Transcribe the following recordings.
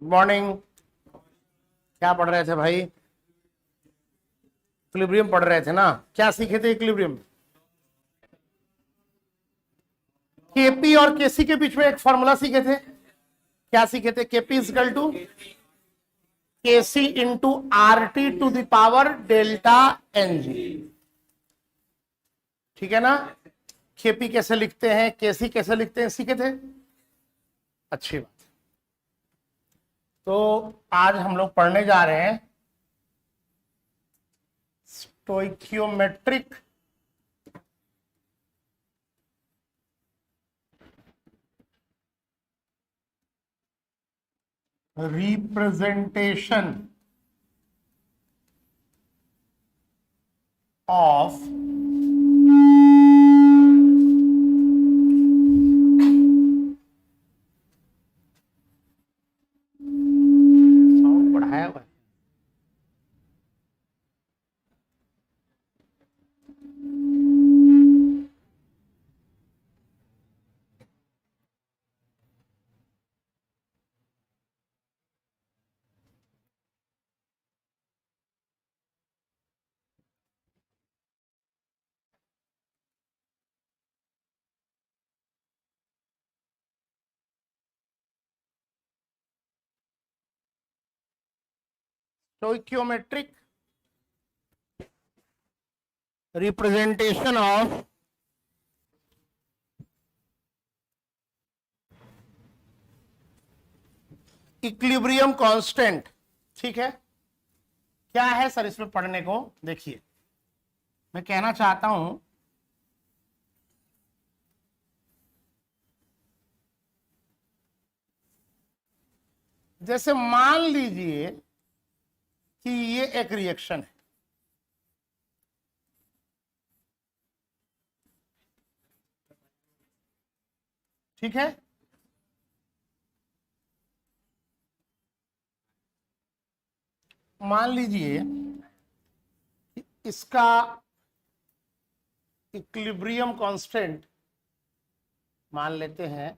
Good morning. क्या पढ़ रहे थे भाई? इक्विलिब्रियम पढ़ रहे थे ना? क्या सीखे थे इक्विलिब्रियम? केपी और केसी के बीच में एक फॉर्मूला सीखे थे। क्या सीखे थे? KP equal to KC into R T to the power delta N G. ठीक है ना? केपी कैसे लिखते हैं, केसी कैसे लिखते हैं, सीखे थे। अच्छी बात। तो आज हम लोग पढ़ने जा रहे हैं स्टोइकियोमेट्रिक representation of साउंड बढ़ाया हुआ है। Stoichiometric representation of equilibrium constant. ठीक है, क्या है सर इसमें पढ़ने को? देखिए, मैं कहना चाहता हूं जैसे मान लीजिए कि ये एक रिएक्शन है। ठीक है, मान लीजिए कि इसका इक्विलिब्रियम कांस्टेंट मान लेते हैं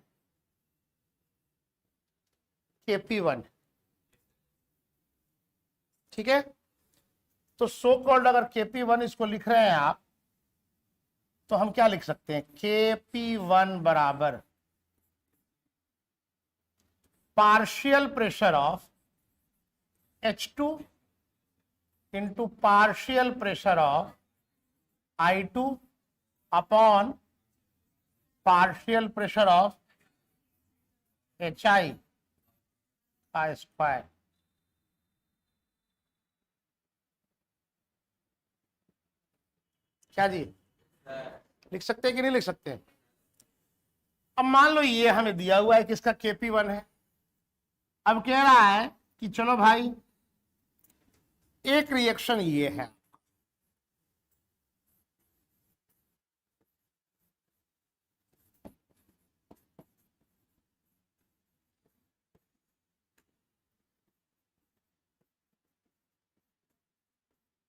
Kp1। ठीक है, तो सो कॉल्ड अगर Kp1 इसको लिख रहे हैं आप, तो हम क्या लिख सकते हैं? Kp1 बराबर partial pressure of H2 into partial pressure of I2 upon partial pressure of HI का स्क्वायर। क्या जी, लिख सकते हैं कि नहीं लिख सकते? अब मान लो ये हमें दिया हुआ है कि इसका Kp1 है। अब कह रहा है कि चलो भाई, एक रिएक्शन ये है,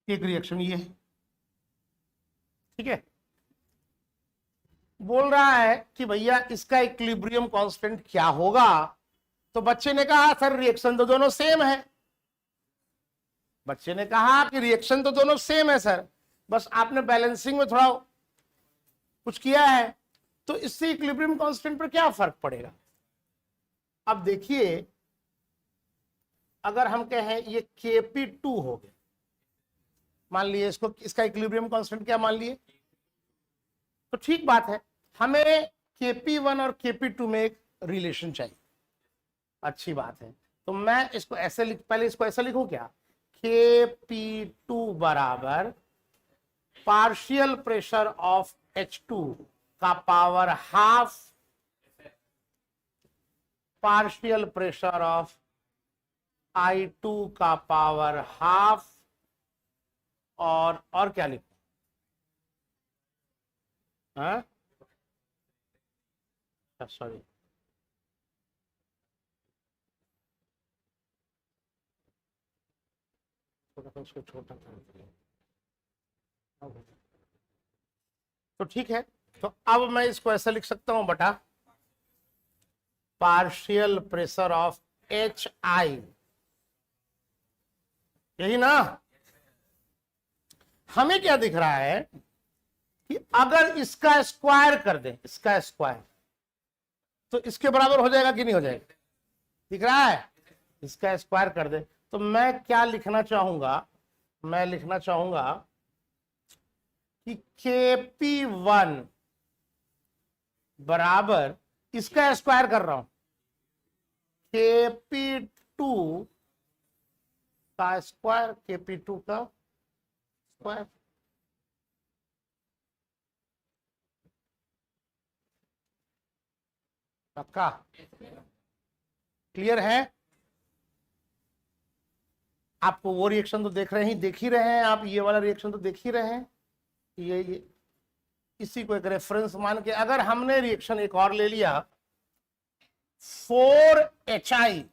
एक रिएक्शन ये है। ठीक है, बोल रहा है कि भैया इसका इक्विलिब्रियम कांस्टेंट क्या होगा? तो बच्चे ने कहा सर रिएक्शन तो दोनों सेम है। बच्चे ने कहा कि रिएक्शन तो दोनों सेम है सर, बस आपने बैलेंसिंग में थोड़ा कुछ किया है, तो इससे इक्विलिब्रियम कांस्टेंट पर क्या फर्क पड़ेगा? अब देखिए, अगर हम कहें ये Kp2 हो गया, मान लिए इसको, इसका इक्विलिब्रियम कांस्टेंट क्या मान लिए, तो ठीक बात है, हमें Kp1 और Kp2 में एक रिलेशन चाहिए। अच्छी बात है, तो मैं इसको ऐसे लिख, पहले इसको ऐसे लिखूं क्या? Kp2 बराबर पार्शियल प्रेशर ऑफ H2 का power half partial pressure of I2 का पावर हाफ, और क्या लिखूं? सॉरी, उसको छोटा तो ठीक है, तो अब मैं इसको ऐसा लिख सकता हूं बटा पार्शियल प्रेशर ऑफ HI, यही ना। हमें क्या दिख रहा है कि अगर इसका स्क्वायर कर दें, इसका स्क्वायर, तो इसके बराबर हो जाएगा कि नहीं हो जाएगा? दिख रहा है? इसका स्क्वायर कर दे तो मैं क्या लिखना चाहूंगा, मैं लिखना चाहूंगा कि KP1 बराबर, इसका स्क्वायर कर रहा हूं, KP2 का स्क्वायर, KP2 का स्क्वायर। पक्का? क्लियर है? आपको वो रिएक्शन तो देख ही रहे हैं आप, ये वाला रिएक्शन तो देख ही रहे हैं। ये इसी को एक रेफरेंस मान के अगर हमने रिएक्शन एक और ले लिया, 4HI,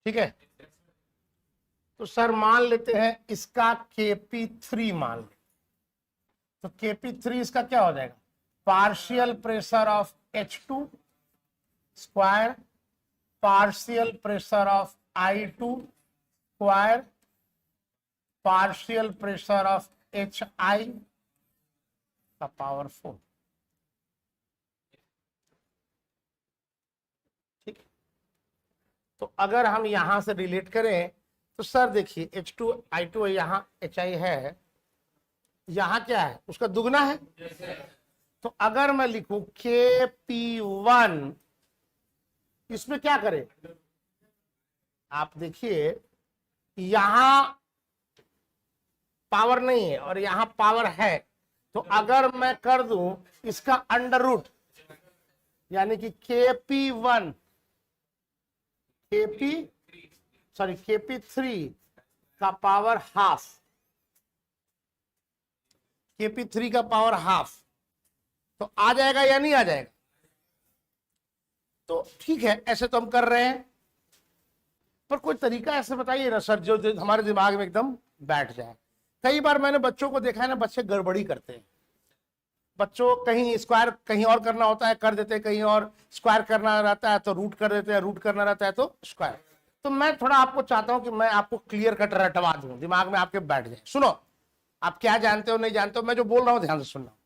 ठीक है, तो सर मान लेते हैं इसका KP3 मान ले, तो KP3 इसका क्या हो जाएगा? Partial pressure of H2 square, partial pressure of I2 square, partial pressure of HI का पावर 4। ठीक है, तो अगर हम यहां से रिलेट करें तो सर देखिए H2 I2 यहां HI है, यहां क्या है? उसका दुगना है। तो अगर मैं लिखूं KP1, इसमें क्या करें? आप देखिए यहां पावर नहीं है और यहां पावर है, तो अगर मैं कर दूं इसका अंडर रूट, यानी कि KP1 KP3 का पावर हाफ, KP3 का पावर हाफ, तो आ जाएगा या नहीं आ जाएगा? तो ठीक है, ऐसे तो हम कर रहे हैं, पर कोई तरीका ऐसे बताइए ना सर जो हमारे दिमाग में एकदम बैठ जाए। कई बार मैंने बच्चों को देखा है ना, बच्चे गड़बड़ी करते हैं। बच्चों कहीं स्क्वायर कहीं और करना होता है कर देते हैं, कहीं और स्क्वायर करना रहता है तो रूट कर देते हैं, रूट करना रहता है तो स्क्वायर। तो मैं थोड़ा आपको चाहता हूं कि मैं आपको क्लियर कट रटवा दूं, दिमाग में आपके बैठ जाए। सुनो, आप क्या जानते हो नहीं जानते हो, मैं जो बोल रहा हूं ध्यान से सुनना।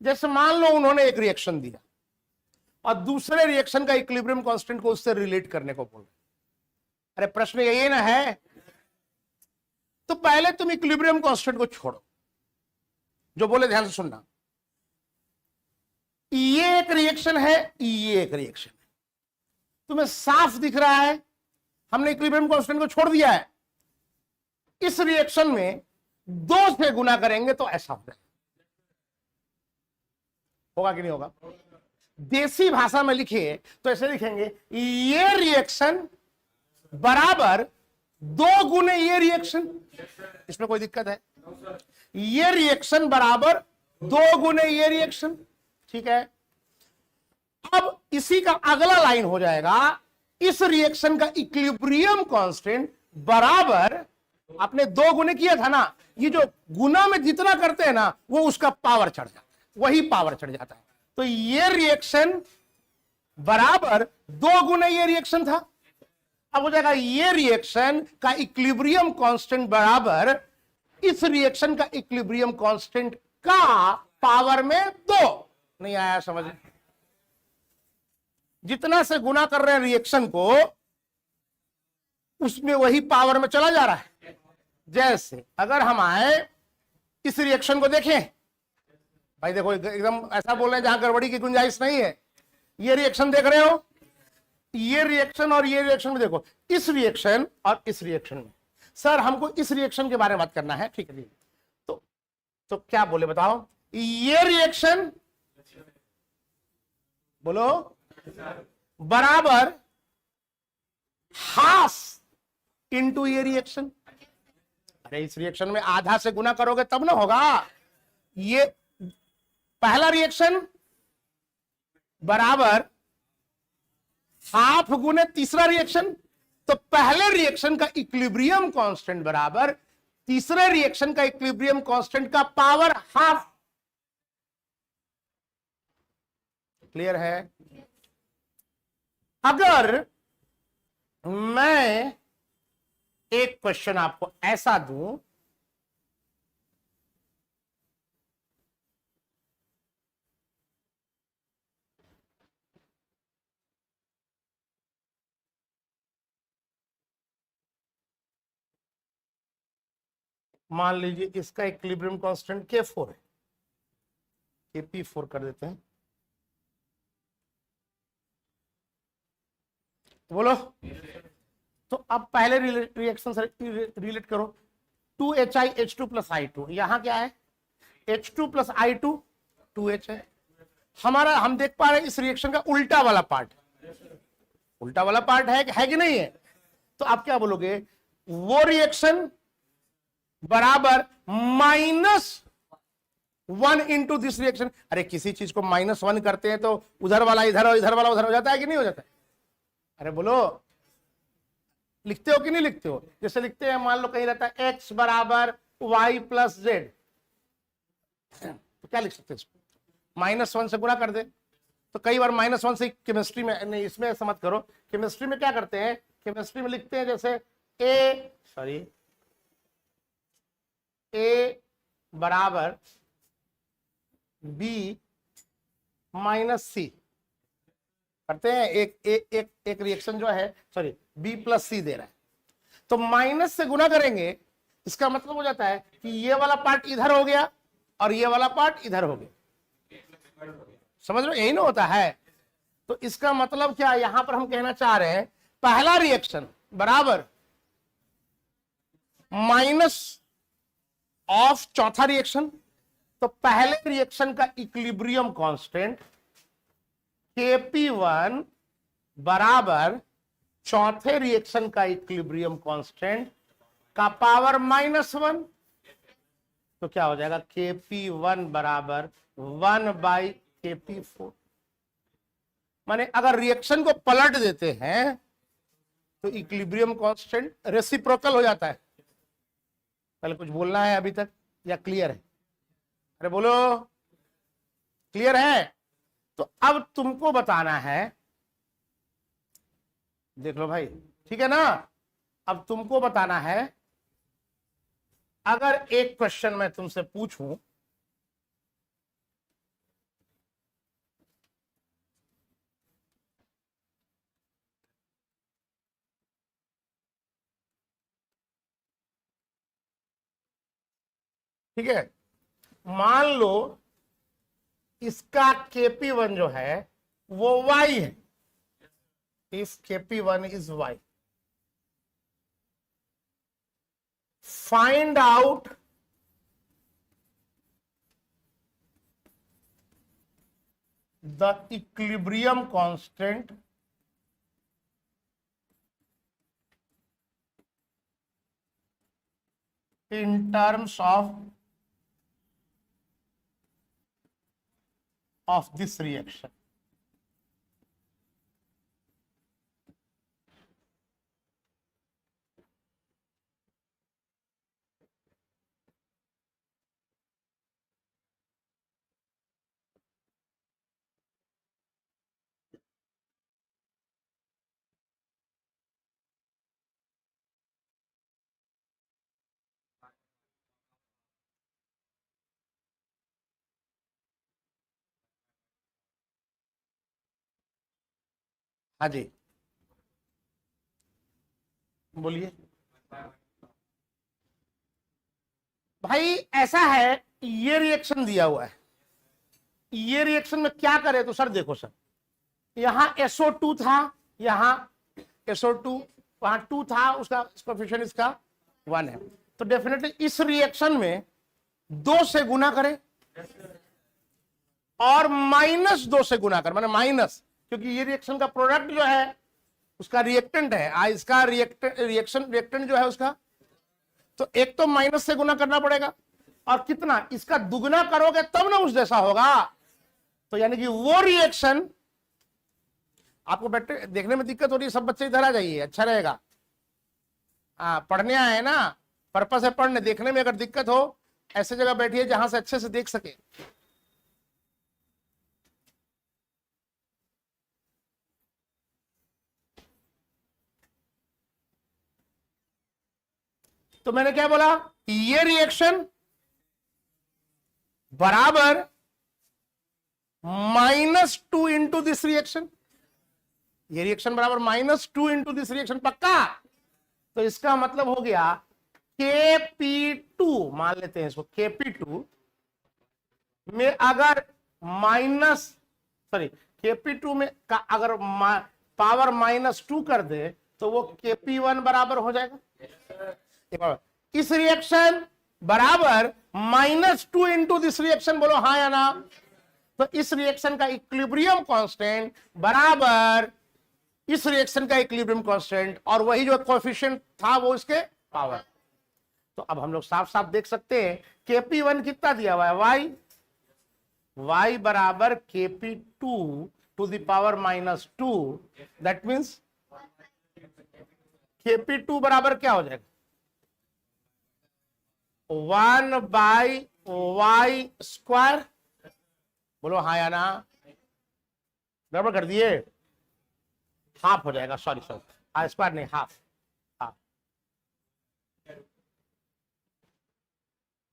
जैसे मान लो उन्होंने एक रिएक्शन दिया और दूसरे रिएक्शन का इक्विलिब्रियम कांस्टेंट को उससे रिलेट करने को बोल, अरे प्रश्न यही ना है। तो पहले तुम इक्विलिब्रियम कांस्टेंट को छोड़ो, जो बोले ध्यान से सुनना। ये एक रिएक्शन है, ये एक रिएक्शन है, तुम्हें साफ दिख रहा है हमने इक्विलिब्रियम कांस्टेंट को छोड़ दिया है। इस रिएक्शन में 2 से गुना करेंगे तो ऐसा हो जाएगा, होगा कि नहीं होगा? देसी भाषा में लिखिए तो ऐसे लिखेंगे, ये रिएक्शन बराबर 2 गुने ये रिएक्शन। इसमें कोई दिक्कत है? ये रिएक्शन बराबर 2 गुने ये रिएक्शन, ठीक है। अब इसी का अगला लाइन हो जाएगा, इस रिएक्शन का इक्विलिब्रियम कांस्टेंट बराबर, आपने 2 गुने किया था ना, ये जो गुना में जितना करते हैं ना वो उसका पावर चढ़ जाता है, वही पावर चढ़ जाता है। तो ये रिएक्शन बराबर 2 गुने ये रिएक्शन था। अब हो जाएगा ये रिएक्शन का इक्विलिब्रियम कांस्टेंट बराबर इस रिएक्शन का इक्विलिब्रियम कांस्टेंट का पावर में 2। नहीं आया समझ? जितना से गुना कर रहे हैं रिएक्शन को, उसमें वही पावर में चला जा रहा है। जैसे अगर हम आए इस रिएक्शन को देखें, भाई देखो एकदम ऐसा बोल रहे हैं जहां गड़बड़ी की गुंजाइश नहीं है। ये रिएक्शन देख रहे हो, ये रिएक्शन और ये रिएक्शन में देखो, इस रिएक्शन और इस रिएक्शन में। सर हमको इस रिएक्शन के बारे में बात करना है, ठीक है। तो क्या बोले बताओ? ये रिएक्शन बोलो बराबर हाफ इंटू ये रिएक्शन। अरे इस रिएक्शन में आधा से गुना करोगे तब ना होगा। ये पहला रिएक्शन बराबर हाफ गुने तीसरा रिएक्शन, तो पहले रिएक्शन का इक्विलिब्रियम कांस्टेंट बराबर तीसरे रिएक्शन का इक्विलिब्रियम कांस्टेंट का पावर हाफ। क्लियर है? अगर मैं एक क्वेश्चन आपको ऐसा दूं, मान लीजिए इसका इक्विलिब्रियम कांस्टेंट K4 है, Kp4 कर देते हैं, बोलो। तो अब पहले रिएक्शन से रिलेट करो, 2HiH2 प्लस I2, यहां क्या है H2 प्लस I2 2H है। हमारा हम देख पा रहे हैं इस रिएक्शन का उल्टा वाला पार्ट, उल्टा वाला पार्ट है कि नहीं है? तो आप क्या बोलोगे, वो रिएक्शन बराबर -1 इंटू दिस रिएक्शन। अरे किसी चीज को -1 करते हैं तो उधर वाला इधर और इधर वाला उधर हो जाता है कि नहीं हो जाता है? अरे बोलो, लिखते हो कि नहीं लिखते हो? जैसे लिखते हैं, मान लो कहीं रहता है x बराबर y प्लस जेड, तो क्या लिख सकते हैं इसको? -1 से गुणा कर दे। तो कई बार -1 से केमिस्ट्री में नहीं, इसमें ऐसा मत करो। केमिस्ट्री में क्या करते हैं, केमिस्ट्री में लिखते हैं जैसे a बराबर b माइनस सी करते हैं। एक रिएक्शन जो है, सॉरी, b प्लस सी दे रहा है, तो माइनस से गुना करेंगे, इसका मतलब हो जाता है कि ये वाला पार्ट इधर हो गया और ये वाला पार्ट इधर हो गया। समझ लो, यही ना होता है। तो इसका मतलब क्या, यहां पर हम कहना चाह रहे हैं पहला रिएक्शन बराबर माइनस ऑफ चौथा रिएक्शन। तो पहले रिएक्शन का इक्विलिब्रियम कांस्टेंट Kp1 बराबर चौथे रिएक्शन का इक्विलिब्रियम कांस्टेंट का पावर -1। तो क्या हो जाएगा, Kp1 बराबर 1/Kp4। माने अगर रिएक्शन को पलट देते हैं तो इक्विलिब्रियम कांस्टेंट रेसिप्रोकल हो जाता है। पहले कुछ बोलना है अभी तक या क्लियर है? अरे बोलो, क्लियर है? तो अब तुमको बताना है, देख लो भाई, ठीक है ना? अब तुमको बताना है, अगर एक क्वेश्चन मैं तुमसे पूछूं, ठीक है, मान लो इसका Kp1 जो है वो y है, if Kp1 is y, find out the equilibrium constant in terms of this reaction. हाँ जी, बोलिए भाई। ऐसा है, ये रिएक्शन दिया हुआ है, ये रिएक्शन में क्या करे? तो सर देखो सर, यहां SO2 था, यहां SO2, वहां 2 था, उसका कोएफिशिएंट इसका 1 है। तो डेफिनेटली इस रिएक्शन में 2 से गुना करें और -2 से गुना कर, माने माइनस, क्योंकि ये रिएक्शन का प्रोडक्ट जो है उसका रिएक्टेंट है, इसका रिएक्टेंट जो है उसका, तो एक तो माइनस से गुना करना पड़ेगा, और कितना, इसका दुगना करोगे तब ना उस जैसा होगा। तो यानी कि वो रिएक्शन, आपको बैठे देखने में दिक्कत हो रही है, सब बच्चे इधर आ जाइए, अच्छा रहेगा। पढ़ने आए हैं ना, पर्पस है पढ़ने, देखने में अगर दिक्कत हो ऐसे जगह बैठिए जहां से अच्छे से देख सके। तो मैंने क्या बोला, ये रिएक्शन बराबर -2 इंटू दिस रिएक्शन, ये रिएक्शन बराबर -2 इंटू दिस रिएक्शन, पक्का। तो इसका मतलब हो गया Kp2, मान लेते हैं इसको, Kp2 में अगर Kp2 में का अगर पावर -2 कर दे तो वो Kp1 बराबर हो जाएगा। इस रिएक्शन बराबर -2 इंटू दिस रिएक्शन, बोलो हाँ या ना। तो इस रिएक्शन का इक्विलिब्रियम कांस्टेंट बराबर इस रिएक्शन का इक्विलिब्रियम कांस्टेंट, और वही जो कोएफिशिएंट था वो इसके पावर। तो अब हम लोग साफ साफ देख सकते हैं Kp1 कितना दिया हुआ है, y बराबर Kp2 to the power -2, that means Kp2 बराबर क्या हो जाएगा, 1/y स्क्वायर, बोलो हाँ या ना। गड़बड़ कर दिए, हाफ हो जाएगा, सॉरी स्क्वायर नहीं, हाफ।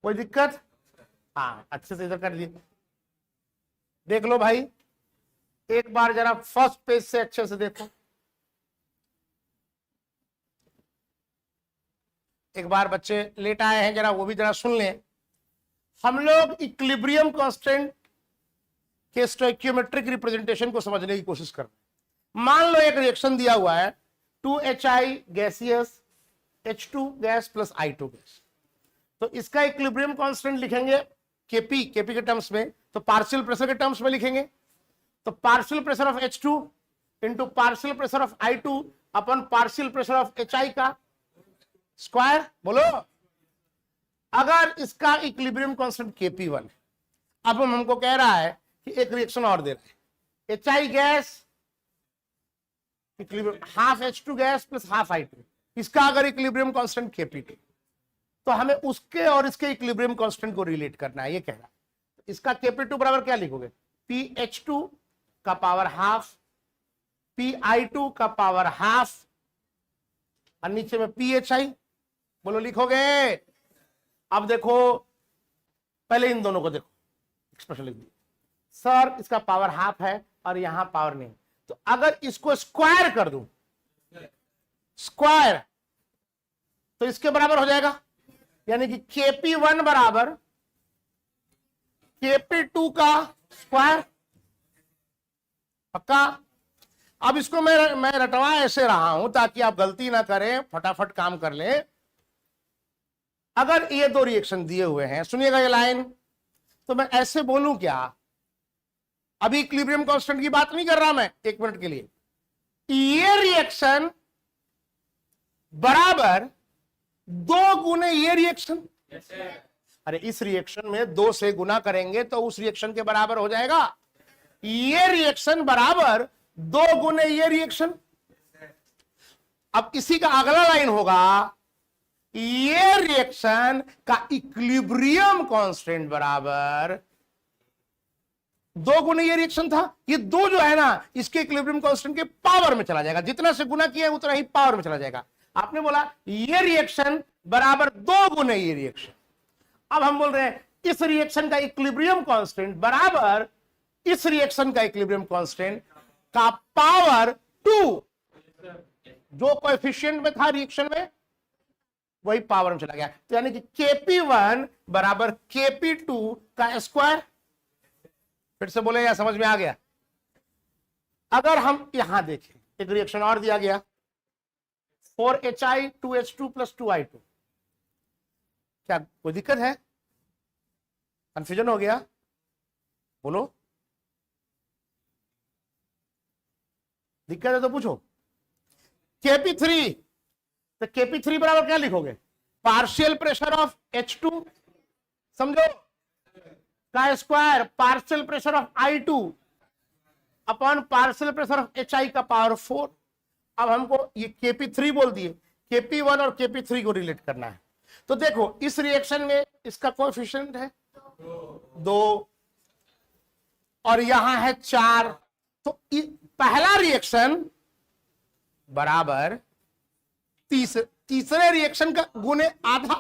कोई दिक्कत, हाँ अच्छे से इधर कर दिए। देख लो भाई, एक बार जरा फर्स्ट पेज से अच्छे से देखो, एक बार बच्चे लेट आए हैं जरा वो भी जरा सुन लें। हम लोग इक्विलिब्रियम कांस्टेंट के स्टोइकियोमेट्रिक रिप्रेजेंटेशन को समझने की कोशिश कर रहे हैं। मान लो एक रिएक्शन दिया हुआ है 2HI gaseous H2 gas plus I2 gas, तो इसका इक्विलिब्रियम कांस्टेंट लिखेंगे Kp के टर्म्स में, तो पार्शियल प्रेशर के टर्म्स में लिखेंगे। तो partial pressure of H2 into partial pressure of I2 upon partial pressure of HI का स्क्वायर, बोलो। अगर इसका इक्विलिब्रियम कांस्टेंट Kp1 है, अब हमको कह रहा है कि एक रिएक्शन और दे रहा है, HI gas equilibrium half H2 gas plus half I2, इसका अगर इक्विलिब्रियम कांस्टेंट Kp2, तो हमें उसके और इसके इक्विलिब्रियम कांस्टेंट को रिलेट करना है, ये कह रहा है। इसका Kp2 बराबर क्या लिखोगे, PH2 का पावर हाफ, PI2 का पावर हाफ, और नीचे में PHI, बोलो लिखोगे। अब देखो, पहले इन दोनों को देखो, एक्सप्रेशन लिख दिया, सर इसका पावर हाफ है और यहां पावर नहीं, तो अगर इसको स्क्वायर कर दूं, स्क्वायर, तो इसके बराबर हो जाएगा, यानी कि Kp1 बराबर Kp2 का स्क्वायर, पक्का। अब इसको मैं रटवा ऐसे रहा हूं ताकि आप गलती ना करें, फटाफट काम कर लें। अगर ये दो रिएक्शन दिए हुए हैं, सुनिएगा ये लाइन, तो मैं ऐसे बोलूं क्या, अभी इक्विलिब्रियम कांस्टेंट की बात नहीं कर रहा मैं, एक मिनट के लिए, ये रिएक्शन बराबर 2 गुने ये रिएक्शन, अरे इस रिएक्शन में 2 से गुना करेंगे तो उस रिएक्शन के बराबर हो जाएगा। ये रिएक्शन बराबर 2 गुने ये रिएक्शन। अब इसी का अगला लाइन होगा, ये रिएक्शन का इक्विलिब्रियम कांस्टेंट बराबर 2 गुने ये रिएक्शन था, ये 2 जो है ना इसके इक्विलिब्रियम कांस्टेंट के पावर में चला जाएगा, जितना से गुना किया उतना ही पावर में चला जाएगा। आपने बोला ये रिएक्शन बराबर 2 गुने ये रिएक्शन। अब हम बोल रहे हैं इस रिएक्शन का इक्विलिब्रियम कांस्टेंट बराबर इस रिएक्शन का इक्विलिब्रियम कांस्टेंट का पावर 2, जो कोएफिशिएंट में था रिएक्शन में वही पावर में चला गया, तो यानी कि Kp1 बराबर Kp2 का स्क्वायर। फिर से बोले या समझ में आ गया। अगर हम यहां देखें, एक रिएक्शन और दिया गया 4HI 2H2 प्लस 2I2, क्या कोई दिक्कत है, कंफ्यूजन हो गया, बोलो दिक्कत है तो पूछो। Kp3, तो Kp3 बराबर क्या लिखोगे, पार्शियल प्रेशर ऑफ H2 समझो का square, partial pressure of I2 upon partial pressure of HI का पावर 4। अब हमको ये Kp3 बोल दिए, Kp1 और Kp3 को रिलेट करना है। तो देखो इस रिएक्शन में इसका कोएफिशिएंट है 2 और यहां है 4, तो पहला रिएक्शन बराबर तीसरे रिएक्शन का गुने आधा,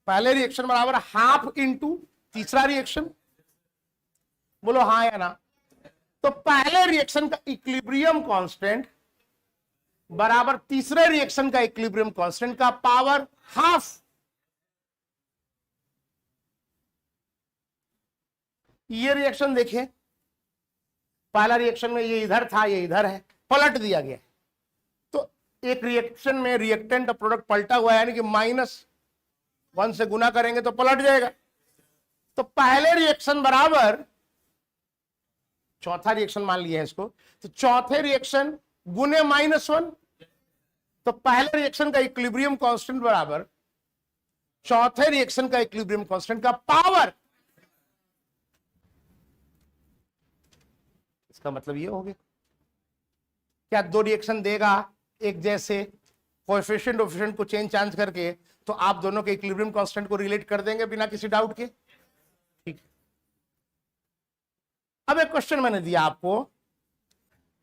पहले रिएक्शन बराबर हाफ इंटू तीसरा रिएक्शन। बोलो हाँ या ना। तो पहले रिएक्शन का इक्विलिब्रियम कांस्टेंट बराबर तीसरे रिएक्शन का इक्विलिब्रियम कांस्टेंट का पावर हाफ। ये रिएक्शन देखें, पहला रिएक्शन में ये इधर था, ये इधर है, पलट दिया गया। तो एक रिएक्शन में रिएक्टेंट और प्रोडक्ट पलटा हुआ है, यानी कि -1 से गुना करेंगे तो पलट जाएगा। तो पहले रिएक्शन बराबर चौथा रिएक्शन मान लिया है इसको, तो चौथे रिएक्शन गुने -1। तो पहले रिएक्शन का इक्विलिब्रियम कांस्टेंट बराबर चौथे रिएक्शन का इक्विलिब्रियम कांस्टेंट का पावर। इसका मतलब ये हो गया, क्या दो रिएक्शन देगा एक जैसे, कोएफिशिएंट ऑफिशिएंट को चेंज चांज करके, तो आप दोनों के इक्विलिब्रियम कांस्टेंट को रिलेट कर देंगे बिना किसी डाउट के। ठीक। अब एक क्वेश्चन मैंने दिया आपको,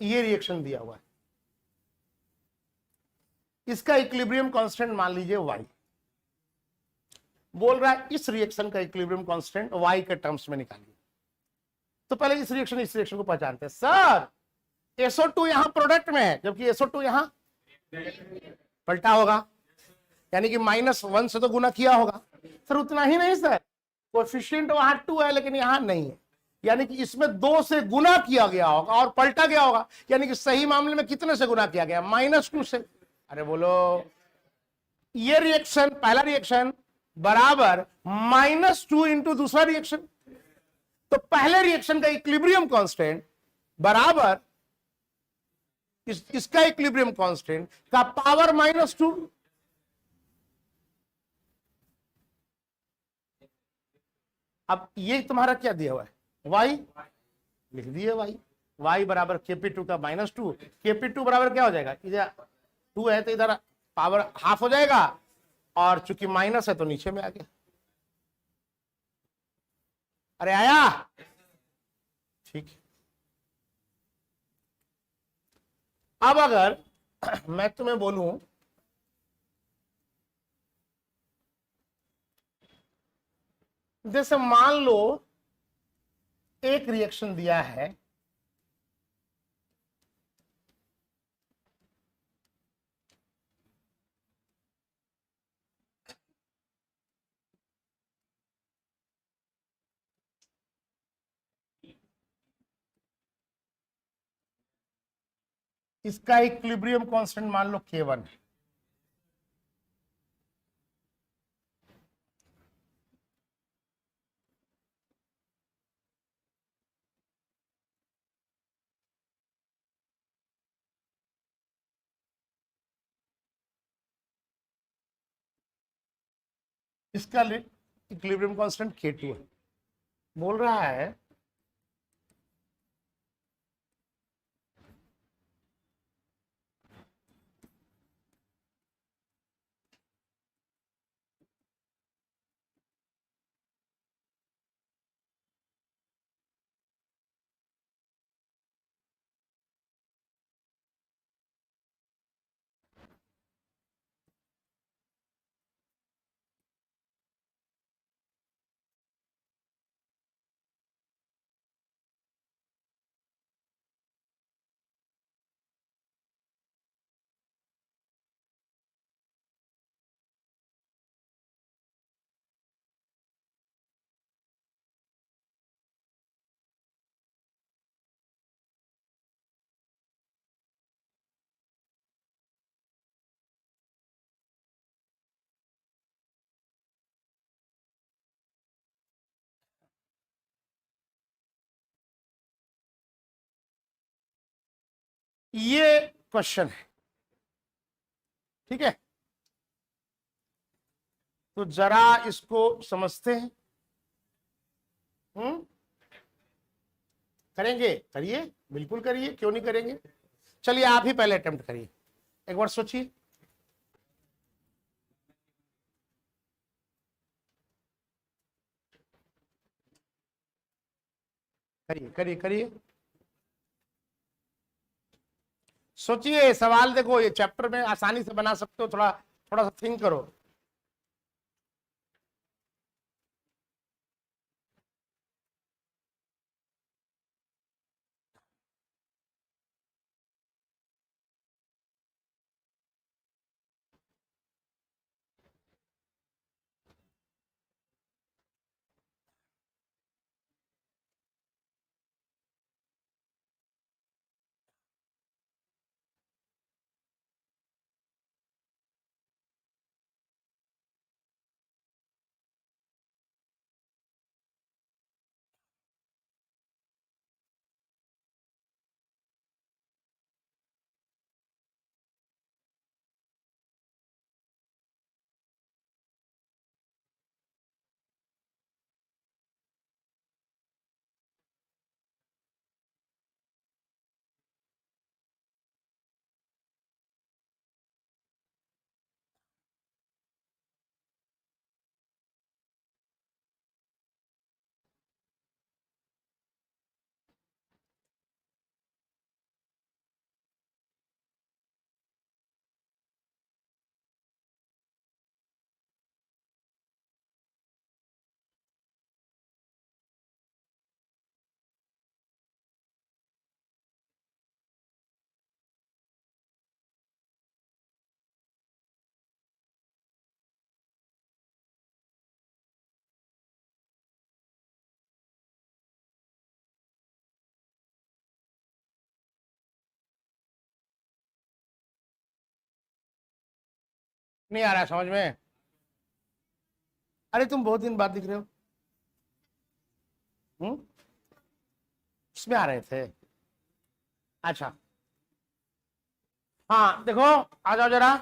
ये रिएक्शन दिया हुआ है, इसका इक्विलिब्रियम कांस्टेंट मान लीजिए y, बोल रहा है इस रिएक्शन का इक्विलिब्रियम कांस्टेंट y के टर्म्स में निकालिए। तो पहले इस रिएक्शन को पहचानते हैं। सर SO2 यहां प्रोडक्ट में है, जबकि SO2 यहां पलटा होगा, यानी कि -1 से तो गुना किया होगा। सर उतना ही नहीं सर, कोएफिशिएंट वहां 2 है लेकिन यहां नहीं है, यानी कि इसमें 2 से गुना किया गया होगा और पलटा गया होगा, यानी कि सही मामले में कितने से गुना किया गया? -2 से। अरे बोलो, ये रिएक्शन पहला रिएक्शन बराबर -2 इंटू दूसरा रिएक्शन। तो पहले रिएक्शन का इक्विलिब्रियम कांस्टेंट बराबर इसका इक्विलिब्रियम कांस्टेंट का पावर -2। अब ये तुम्हारा क्या दिया हुआ है? y लिख दिए, y बराबर Kp2 का -2। Kp2 बराबर क्या हो जाएगा? इधर 2 है तो इधर पावर हाफ हो जाएगा, और चूंकि माइनस है तो नीचे में आ गया। अरे आया? ठीक। अब अगर मैं तुम्हें बोलूं जैसे मान लो एक रिएक्शन दिया है, इसका इक्विलिब्रियम कांस्टेंट मान लो K1 है, इसका इक्विलिब्रियम कांस्टेंट K2 है। बोल रहा है ये क्वेश्चन है, ठीक है? तो जरा इसको समझते हैं। करेंगे? करिए, बिल्कुल करिए, क्यों नहीं करेंगे। चलिए आप ही पहले अटेम्प्ट करिए, एक बार सोचिए। करिए करिए करिए, सोचिए सवाल देखो, ये चैप्टर में आसानी से बना सकते हो, थोड़ा थोड़ा सा थिंक करो। नहीं आ रहा है समझ में? अरे तुम बहुत दिन बाद दिख रहे हो। इसमें आ रहे थे, अच्छा। हाँ देखो, आ जाओ जरा,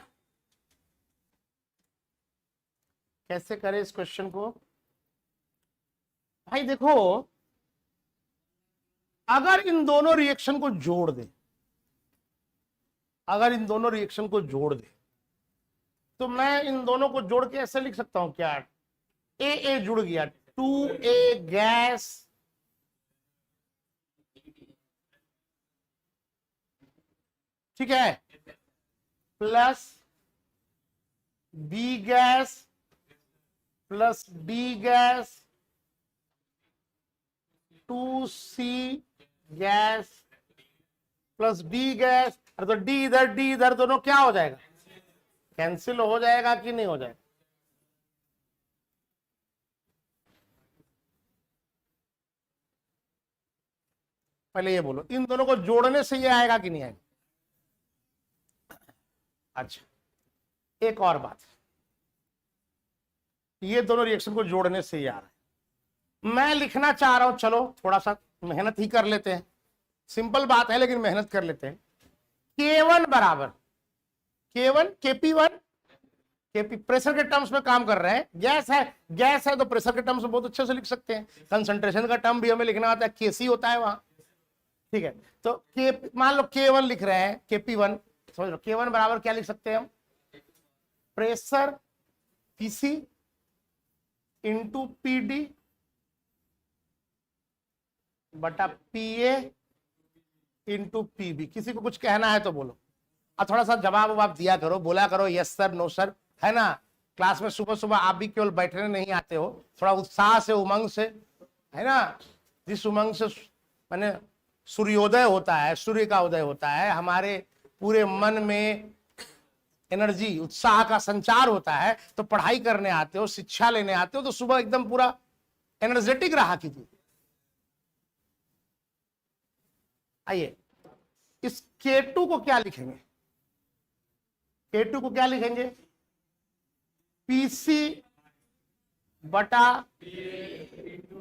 कैसे करें इस क्वेश्चन को। भाई देखो, अगर इन दोनों रिएक्शन को जोड़ दे, अगर इन दोनों रिएक्शन को जोड़ दे, तो मैं इन दोनों को जोड़ के ऐसे लिख सकता हूं क्या, ए जुड़ गया, 2A गैस ठीक है, plus B gas plus D gas 2C gas plus D gas. अरे तो डी इधर दोनों क्या हो जाएगा, कैंसिल हो जाएगा कि नहीं हो जाएगा? पहले ये बोलो, इन दोनों को जोड़ने से ये आएगा कि नहीं आएगा? अच्छा, एक और बात, ये दोनों रिएक्शन को जोड़ने से ये आ रहा है। मैं लिखना चाह रहा हूं, चलो थोड़ा सा मेहनत ही कर लेते हैं, सिंपल बात है लेकिन मेहनत कर लेते हैं। K1 बराबर K1 KP1, केपी प्रेशर के टर्म्स में काम कर रहे हैं, गैस है तो प्रेशर के टर्म्स में बहुत अच्छे से लिख सकते हैं। कंसंट्रेशन का टर्म भी हमें लिखना आता है, केसी होता है वहां, ठीक है। तो मान लो K1 लिख रहे हैं, KP1 समझ लो, K1 बराबर क्या लिख सकते हैं हम, प्रेशर पीसी इंटू पीडी बटा पीए इंटू पीबी। किसी को कुछ कहना है तो बोलो, और थोड़ा सा जवाब ववाब दिया करो, बोला करो यस सर नो सर, है ना। क्लास में सुबह सुबह आप भी केवल बैठने नहीं आते हो, थोड़ा उत्साह से उमंग से, है ना। जिस उमंग से मैंने सूर्योदय होता है, सूर्य का उदय होता है, हमारे पूरे मन में एनर्जी उत्साह का संचार होता है, तो पढ़ाई करने आते हो, शिक्षा लेने आते हो, तो सुबह एकदम पूरा एनर्जेटिक रहा कीजिए। आइए, इस K2 को क्या लिखेंगे, K2 को क्या लिखेंगे, PC बटा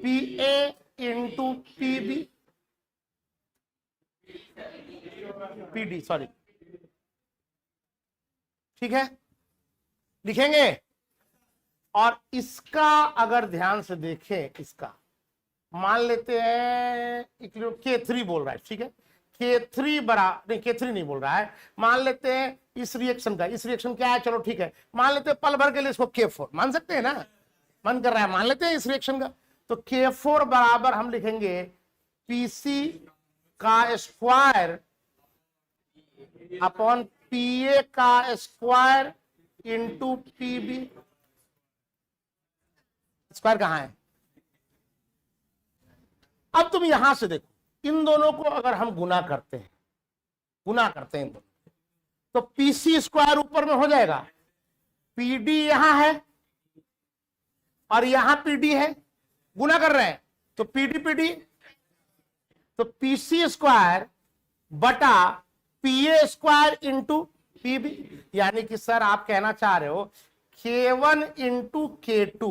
PA into PB PD, sorry, ठीक है, लिखेंगे। और इसका अगर ध्यान से देखें, इसका मान लेते हैं K3 बोल रहा है, ठीक है, K3 नहीं, K3 नहीं बोल रहा है, मान लेते हैं इस रिएक्शन का, इस रिएक्शन क्या है, चलो ठीक है, मान लेते हैं पल भर के लिए इसको K4 मान सकते हैं ना, मन कर रहा है मान लेते हैं इस रिएक्शन का। तो K4 बराबर हम लिखेंगे पीसी का स्क्वायर अपॉन पीए का स्क्वायर इंटू पीबी। स्क्वायर कहां है? अब तुम यहां से देखो, इन दोनों को अगर हम गुना करते हैं इन दोनों, तो पीसी स्क्वायर ऊपर में हो जाएगा, पीडी यहां है और यहां पीडी है, गुना कर रहे हैं तो पीडी पीडी, तो पीसी स्क्वायर बटा पीए स्क्वायर इंटू पीबी। यानी कि सर आप कहना चाह रहे हो K1 इंटू K2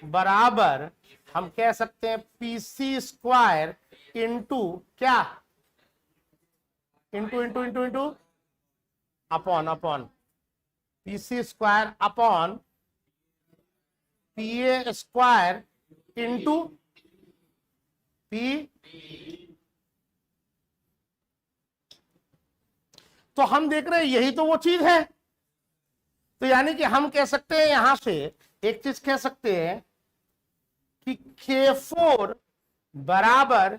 बराबर हम कह सकते हैं पीसी स्क्वायर इंटू क्या, into into into into upon PC square upon PA square into P. तो हम देख रहे हैं यही तो वो चीज है। तो यानी कि हम कह सकते हैं यहां से एक चीज कह सकते हैं कि K4 बराबर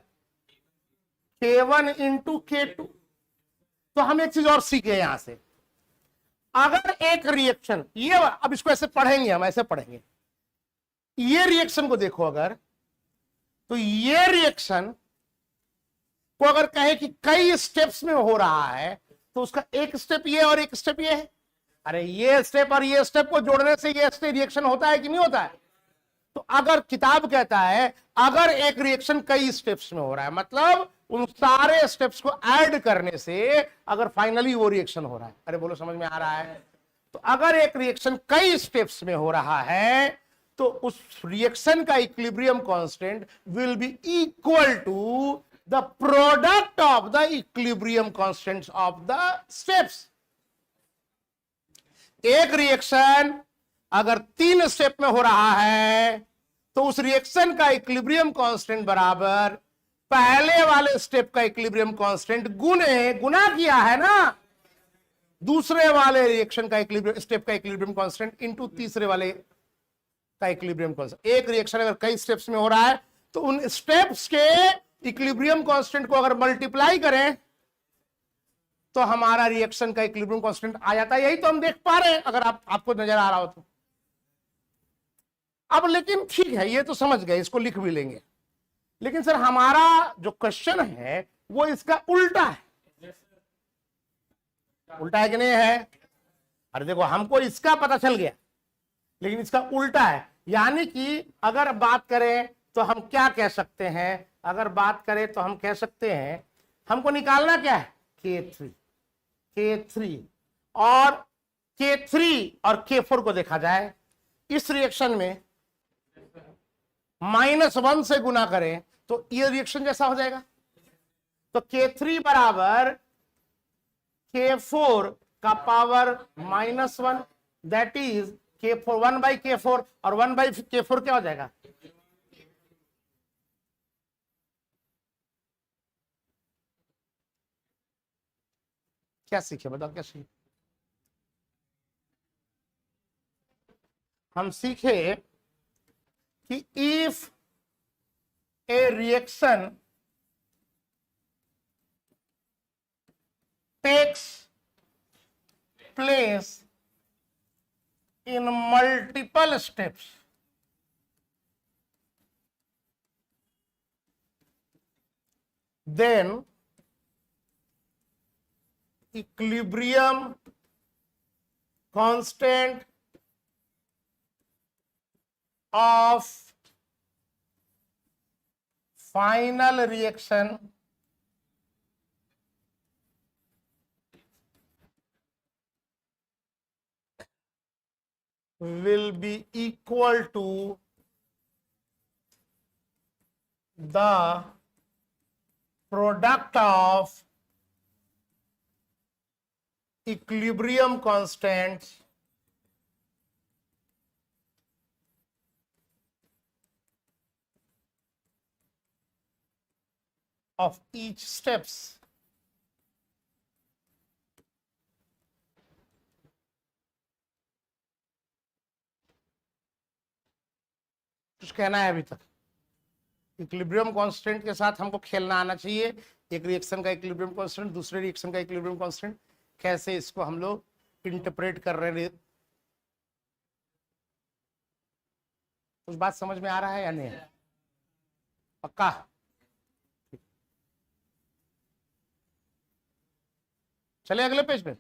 K1 इंटू K2। तो हम एक चीज और सीखे यहां से, अगर एक रिएक्शन, ये अब इसको ऐसे पढ़ेंगे, हम ऐसे पढ़ेंगे, ये रिएक्शन को देखो अगर, तो ये रिएक्शन को अगर कहे कि कई स्टेप्स में हो रहा है, तो उसका एक स्टेप ये और एक स्टेप ये है। अरे ये स्टेप और ये स्टेप को जोड़ने से ये रिएक्शन होता है कि नहीं होता है? तो अगर किताब कहता है अगर एक रिएक्शन कई स्टेप्स में हो रहा है, मतलब उन सारे स्टेप्स को ऐड करने से अगर फाइनली वो रिएक्शन हो रहा है, अरे बोलो समझ में आ रहा है? तो अगर एक रिएक्शन कई स्टेप्स में हो रहा है तो उस रिएक्शन का equilibrium constant will be equal to the product of the equilibrium constants of the steps. एक रिएक्शन अगर 3 स्टेप में हो रहा है तो उस रिएक्शन का इक्विलिब्रियम कांस्टेंट बराबर पहले वाले स्टेप का इक्विलिब्रियम कांस्टेंट गुना किया है ना दूसरे वाले रिएक्शन का स्टेप का इक्विलिब्रियम कांस्टेंट इनटू तीसरे वाले का इक्विलिब्रियम कांस्टेंट। एक रिएक्शन अगर कई स्टेप्स में हो रहा है तो उन स्टेप्स के इक्विलिब्रियम कांस्टेंट को अगर मल्टीप्लाई करें तो हमारा रिएक्शन का इक्विलिब्रियम कांस्टेंट आ जाता है। यही तो हम देख पा रहे हैं, अगर आपको नजर आ रहा हो तो। अब लेकिन ठीक है, ये तो समझ गए, इसको लिख भी लेंगे, लेकिन सर हमारा जो क्वेश्चन है वो इसका उल्टा है। उल्टा है कि नहीं है? अरे देखो, हमको इसका पता चल गया, लेकिन इसका उल्टा है। यानी कि अगर बात करें तो हम क्या कह सकते हैं, अगर बात करें तो हम कह सकते हैं हमको निकालना क्या है, K3 और K3 और K4 को देखा जाए, इस रिएक्शन में -1 से गुना करें तो ये रिएक्शन जैसा हो जाएगा। तो K3 बराबर K4 का power -1, that is K4 1/K4, और 1/K4 क्या हो जाएगा, क्या सीखे बताओ, क्या सीखे? हम सीखे कि if A reaction takes place in multiple steps, then equilibrium constant of final reaction will be equal to the product of equilibrium constants of each steps. कुछ कहना है अभी तक? इक्विलिब्रियम कांस्टेंट के साथ हमको खेलना आना चाहिए। एक रिएक्शन का इक्विलिब्रियम कांस्टेंट, दूसरे रिएक्शन का इक्विलिब्रियम कांस्टेंट, कैसे इसको हम लोग इंटरप्रेट कर रहे हैं। कुछ बात समझ में आ रहा है या नहीं? पक्का? चले अगले पेज पे।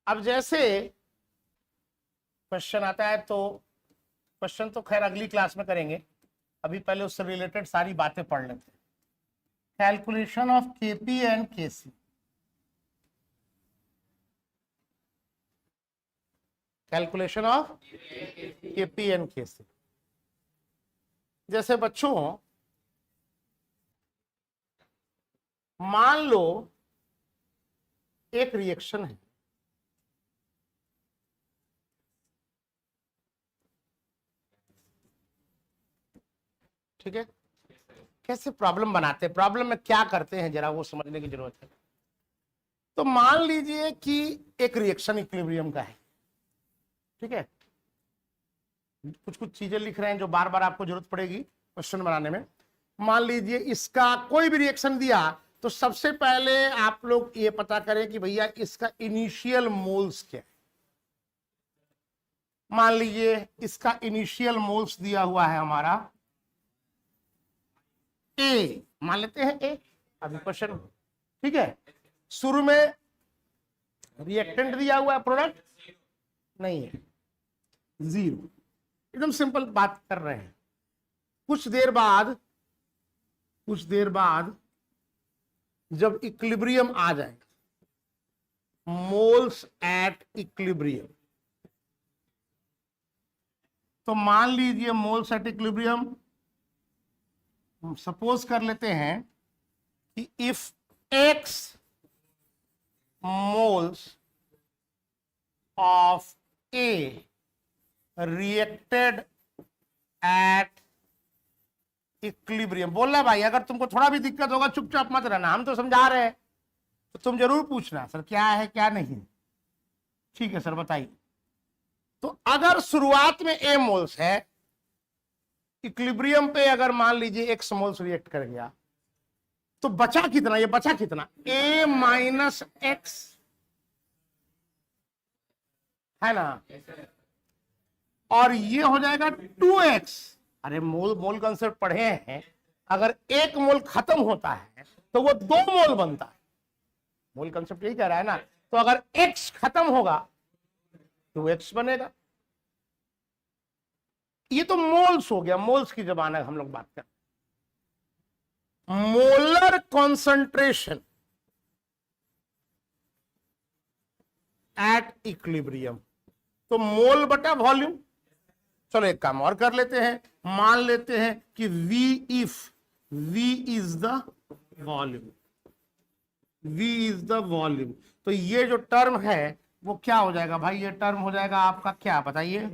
अब जैसे क्वेश्चन आता है, तो क्वेश्चन तो खैर अगली क्लास में करेंगे, अभी पहले उससे रिलेटेड सारी बातें पढ़ लेते हैं। Calculation of KP and KC. Calculation of KP and KC. जैसे बच्चों, मान लो एक रिएक्शन है, ठीक है? कैसे प्रॉब्लम बनाते हैं, प्रॉब्लम में क्या करते हैं, जरा वो समझने की जरूरत है। तो मान लीजिए कि एक रिएक्शन इक्विलिब्रियम का है, ठीक है? कुछ कुछ चीजें लिख रहे हैं जो बार बार आपको जरूरत पड़ेगी क्वेश्चन बनाने में। मान लीजिए इसका कोई भी रिएक्शन दिया, तो सबसे पहले आप लोग ये पता करें कि भैया इसका इनिशियल मोल्स क्या है। मान लीजिए इसका इनिशियल मोल्स दिया हुआ है हमारा ए, मान लेते हैं ए, अभी क्वेश्चन, ठीक है? शुरू में रिएक्टेंट दिया हुआ है, प्रोडक्ट नहीं है, 0, एकदम सिंपल बात कर रहे हैं। कुछ देर बाद जब इक्विलिब्रियम आ जाए, मोल्स एट इक्विलिब्रियम, तो मान लीजिए मोल्स एट इक्विलिब्रियम, सपोज कर लेते हैं कि if x moles of A reacted at equilibrium. बोलना भाई, अगर तुमको थोड़ा भी दिक्कत होगा चुपचाप मत रहना, हम तो समझा रहे हैं, तो तुम जरूर पूछना सर क्या है क्या नहीं। ठीक है सर बताइए। तो अगर शुरुआत में A मोल्स है, इक्विलिब्रियम पे अगर मान लीजिए x मोल्स रिएक्ट कर गया, तो बचा कितना, ये बचा कितना, A माइनस एक्स, है ना? और ये हो जाएगा 2x। अरे मोल कंसेप्ट पढ़े हैं, अगर एक मोल खत्म होता है तो वो 2 मोल बनता है। मोल कंसेप्ट यही कह रहा है ना। तो अगर x खत्म होगा तो 2x बनेगा। ये तो मोल्स हो गया, मोल्स की जबान है हम लोग बात कर। मोलर कॉन्सेंट्रेशन एट इक्विलिब्रियम, तो मोल बटा वॉल्यूम। चलो एक काम और कर लेते हैं, मान लेते हैं कि V if V is the volume, V is the volume, तो ये जो टर्म है वो क्या हो जाएगा भाई? ये टर्म हो जाएगा आपका क्या बताइए?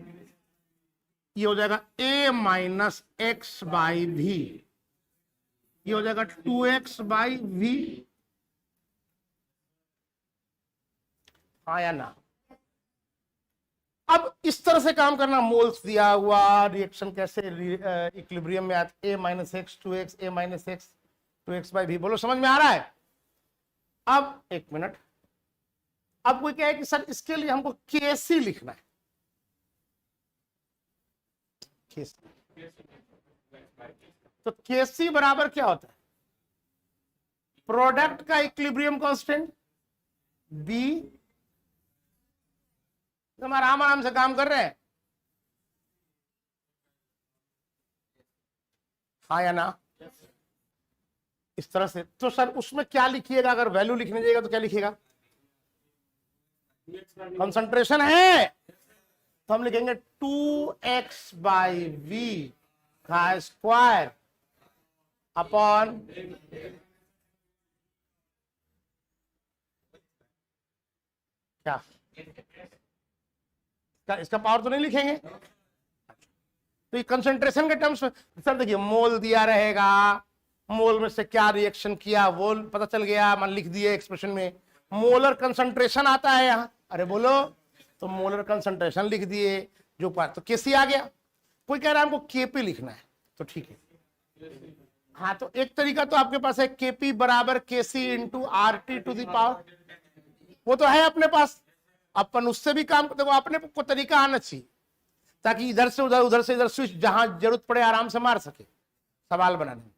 ये हो जाएगा A minus x by V, ये हो जाएगा 2x बाई वी, हाँ या ना? अब इस तरह से काम करना, मोल्स दिया हुआ, रिएक्शन कैसे इक्विलिब्रियम में आता, A minus X 2x, A minus X 2x by V. बोलो समझ में आ रहा है? अब एक मिनट, अब कोई क्या है कि सर इसके लिए हमको केसी लिखना है। तो केसी बराबर क्या होता है? प्रोडक्ट का इक्विलिब्रियम कांस्टेंट बी। तुम आराम से काम कर रहे हैं, हाँ या ना? इस तरह से। तो सर उसमें क्या लिखिएगा? अगर वैल्यू लिखने जाएगा तो क्या लिखिएगा? कंसंट्रेशन है तो हम लिखेंगे 2x बाई वी का स्क्वायर अपॉन क्या, इसका पावर तो नहीं लिखेंगे। तो ये कंसंट्रेशन के टर्म्स में सर देखिए, मोल दिया रहेगा, मोल में से क्या रिएक्शन किया वो पता चल गया, मान लिख दिए एक्सप्रेशन में। मोलर कंसंट्रेशन आता है यहाँ, अरे बोलो, तो मोलर कंसंट्रेशन लिख दिए जो पास, तो केसी आ गया। कोई कह रहा है हमको केपी लिखना है, तो ठीक है। हाँ, तो एक तरीका तो आपके पास है, केपी बराबर KC into R T to the power, वो तो है अपने पास, अपन उससे भी काम देखो, अपने को तरीका आना चाहिए ताकि इधर से उधर, उधर से इधर स्विच जहां जरूरत पड़े आराम से मार सके सवाल बनाने में।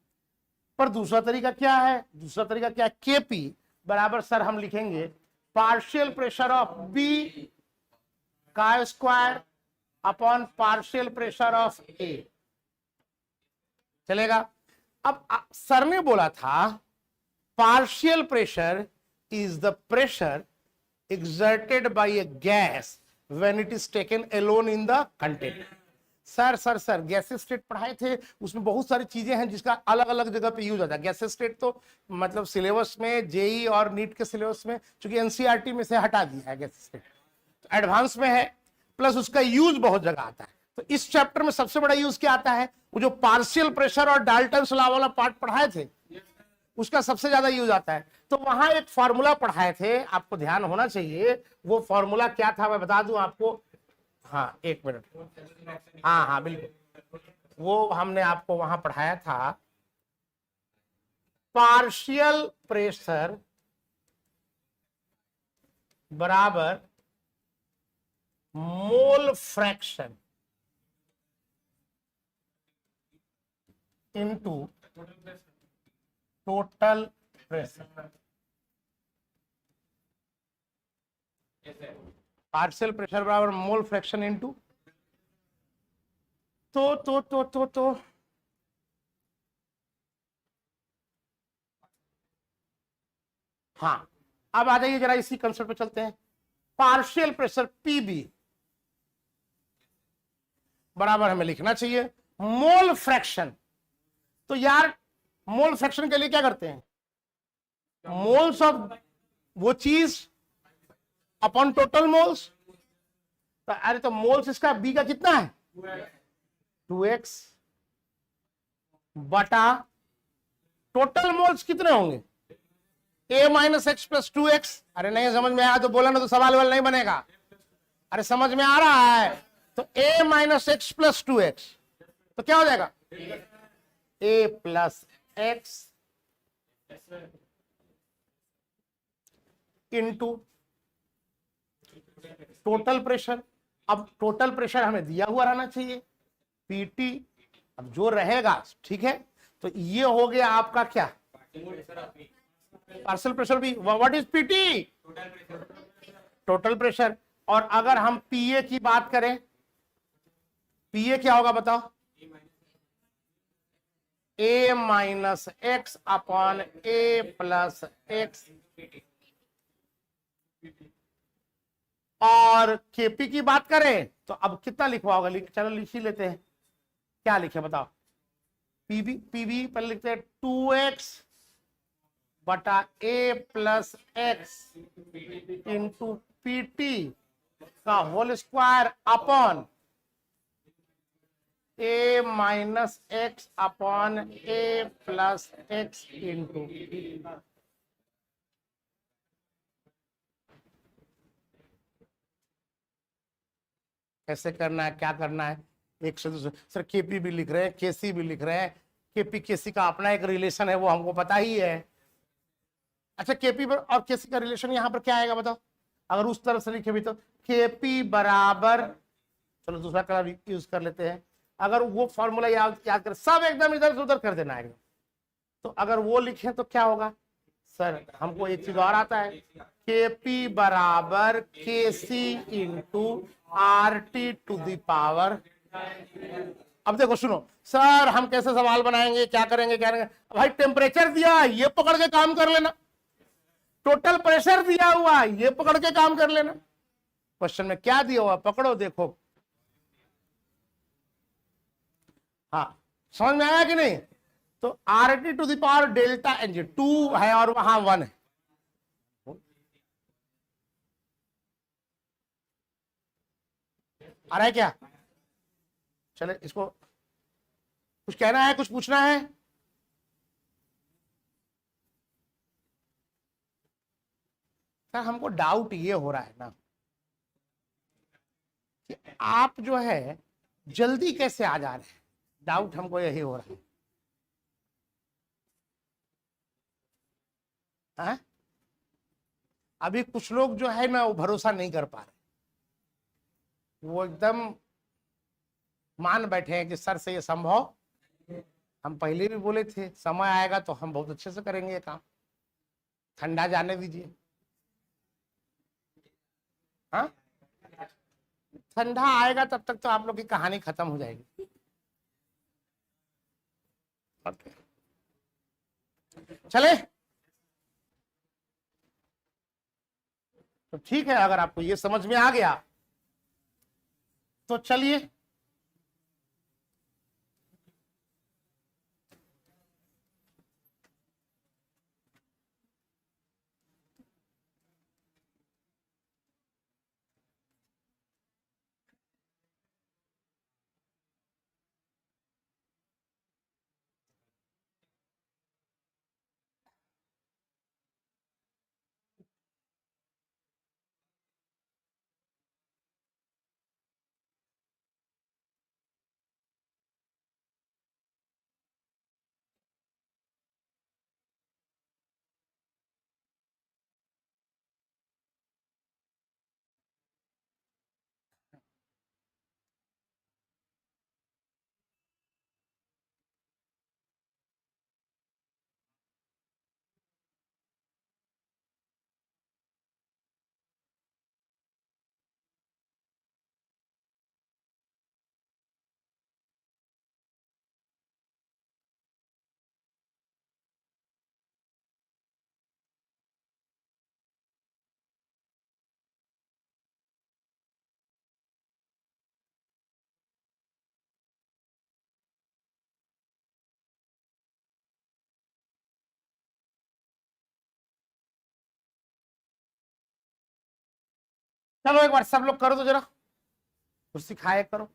पर दूसरा तरीका क्या है, दूसरा तरीका क्या है, केपी बराबर सर हम लिखेंगे पार्शियल प्रेशर ऑफ बी का square upon partial pressure of A, चलेगा। अब सर ने बोला था partial pressure is the pressure exerted by a gas when it is taken alone in the container। Sir gases state पढ़ाए थे, उसमें बहुत सारी चीजें हैं जिसका अलग अलग जगह पे यूज होता है। गैसेस स्टेट तो मतलब सिलेबस में जेई और नीट के सिलेबस में चूंकि एनसीईआरटी में से हटा दिया है गैसेस स्टेट, तो एडवांस में है, प्लस उसका यूज बहुत जगह आता है। तो इस चैप्टर में सबसे बड़ा यूज क्या आता है, वो जो पार्शियल प्रेशर और डाल्टन्स लॉ वाला पार्ट पढ़ाए थे उसका सबसे ज्यादा यूज आता है। तो वहां एक फॉर्मूला पढ़ाए थे, आपको ध्यान होना चाहिए, वो फॉर्मूला क्या था मैं बता दूं आपको। हाँ एक मिनट, हाँ बिल्कुल, वो हमने आपको वहां पढ़ाया था, पार्शियल प्रेशर बराबर mole fraction into total pressure. Partial pressure बराबर मोल फ्रैक्शन इनटू तो हाँ, अब आ जाइए जरा इसी कंसेप्ट पे चलते हैं। पार्शियल प्रेशर पीबी बराबर हमें लिखना चाहिए मोल फ्रैक्शन। तो यार मोल फ्रैक्शन के लिए क्या करते हैं, मोल्स ऑफ वो चीज अपॉन टोटल मोल्स। तो अरे तो मोल्स इसका बी का कितना है 2x बटा टोटल मोल्स कितने होंगे a minus x plus 2x। अरे नहीं समझ में आया तो बोला ना, तो सवाल वाल नहीं बनेगा। अरे समझ में आ रहा है, तो a minus x plus 2x, तो क्या हो जाएगा a plus x into total pressure. अब टोटल प्रेशर हमें दिया हुआ रहना चाहिए पीटी, अब जो रहेगा ठीक है। तो ये हो गया आपका क्या पार्शियल प्रेशर भी, what is PT total pressure. और अगर हम पीए की बात करें, पीए क्या होगा बताओ, a minus x upon a plus x. और केपी की बात करें तो अब कितना लिखवा होगा, चलो लिख ही लेते हैं, क्या लिखे बताओ। पीबी पर लिखते हैं 2x बटा a plus x into PT का whole square upon a minus x upon a plus x into. कैसे करना है, क्या करना है, एक से दूसरे। सर केपी भी लिख रहे हैं, केसी भी लिख रहे हैं, केपी केसी का अपना एक रिलेशन है, वो हमको पता ही है। अच्छा केपी और केसी का रिलेशन यहां पर क्या आएगा बताओ, अगर उस तरफ से लिखे भी तो केपी बराबर, चलो दूसरा कलर यूज कर लेते हैं। अगर वो फॉर्मूला याद कर, सब एकदम इधर से उधर कर देना है। तो अगर वो लिखे तो क्या होगा सर, हमको एक चीज और आता है, केपी बराबर KC into R T to the power. अब देखो सुनो सर, हम कैसे सवाल बनाएंगे, क्या करेंगे भाई, टेम्परेचर दिया ये पकड़ के काम कर लेना, टोटल प्रेशर दिया हुआ ये पकड़ के काम कर लेना, क्वेश्चन में क्या दिया हुआ पकड़ो देखो। हाँ समझ में आया कि नहीं। तो R T to the power delta N G 2 है और वहां 1 है, आ रहा है क्या। चले इसको कुछ कहना है, कुछ पूछना है। सर हमको डाउट ये हो रहा है ना कि आप जो है जल्दी कैसे आ जा रहे हैं, डाउट हमको यही हो रहा है। हाँ? अभी कुछ लोग जो है ना वो भरोसा नहीं कर पा रहे, वो एकदम मान बैठे हैं कि सर से ये संभव। हम पहले भी बोले थे समय आएगा तो हम बहुत अच्छे से करेंगे ये काम, ठंडा जाने दीजिए। हाँ, ठंडा आएगा तब तक तो आप लोग की कहानी खत्म हो जाएगी। ओके, चले तो ठीक है, अगर आपको ये समझ में आ गया तो चलिए। चलो एक बार सब लोग करो तो जरा, कुछ सिखाए करो।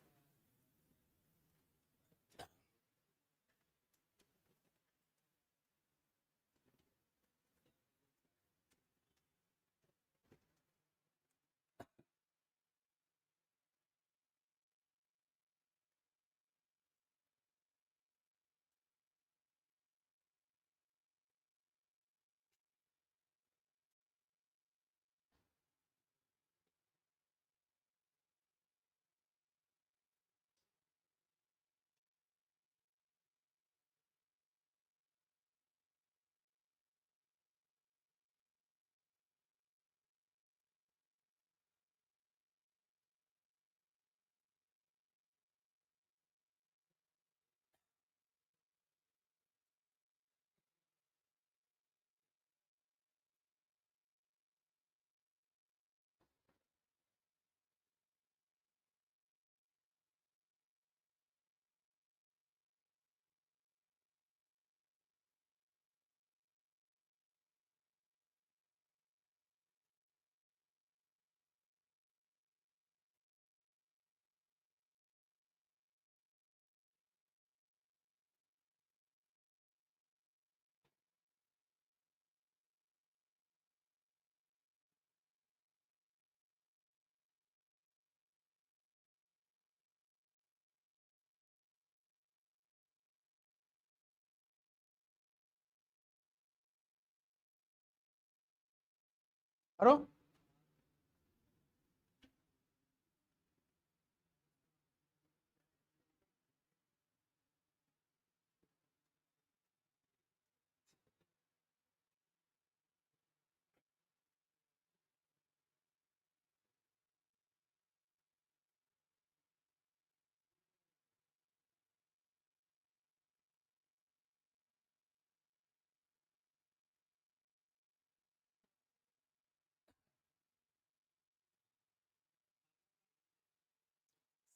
करो।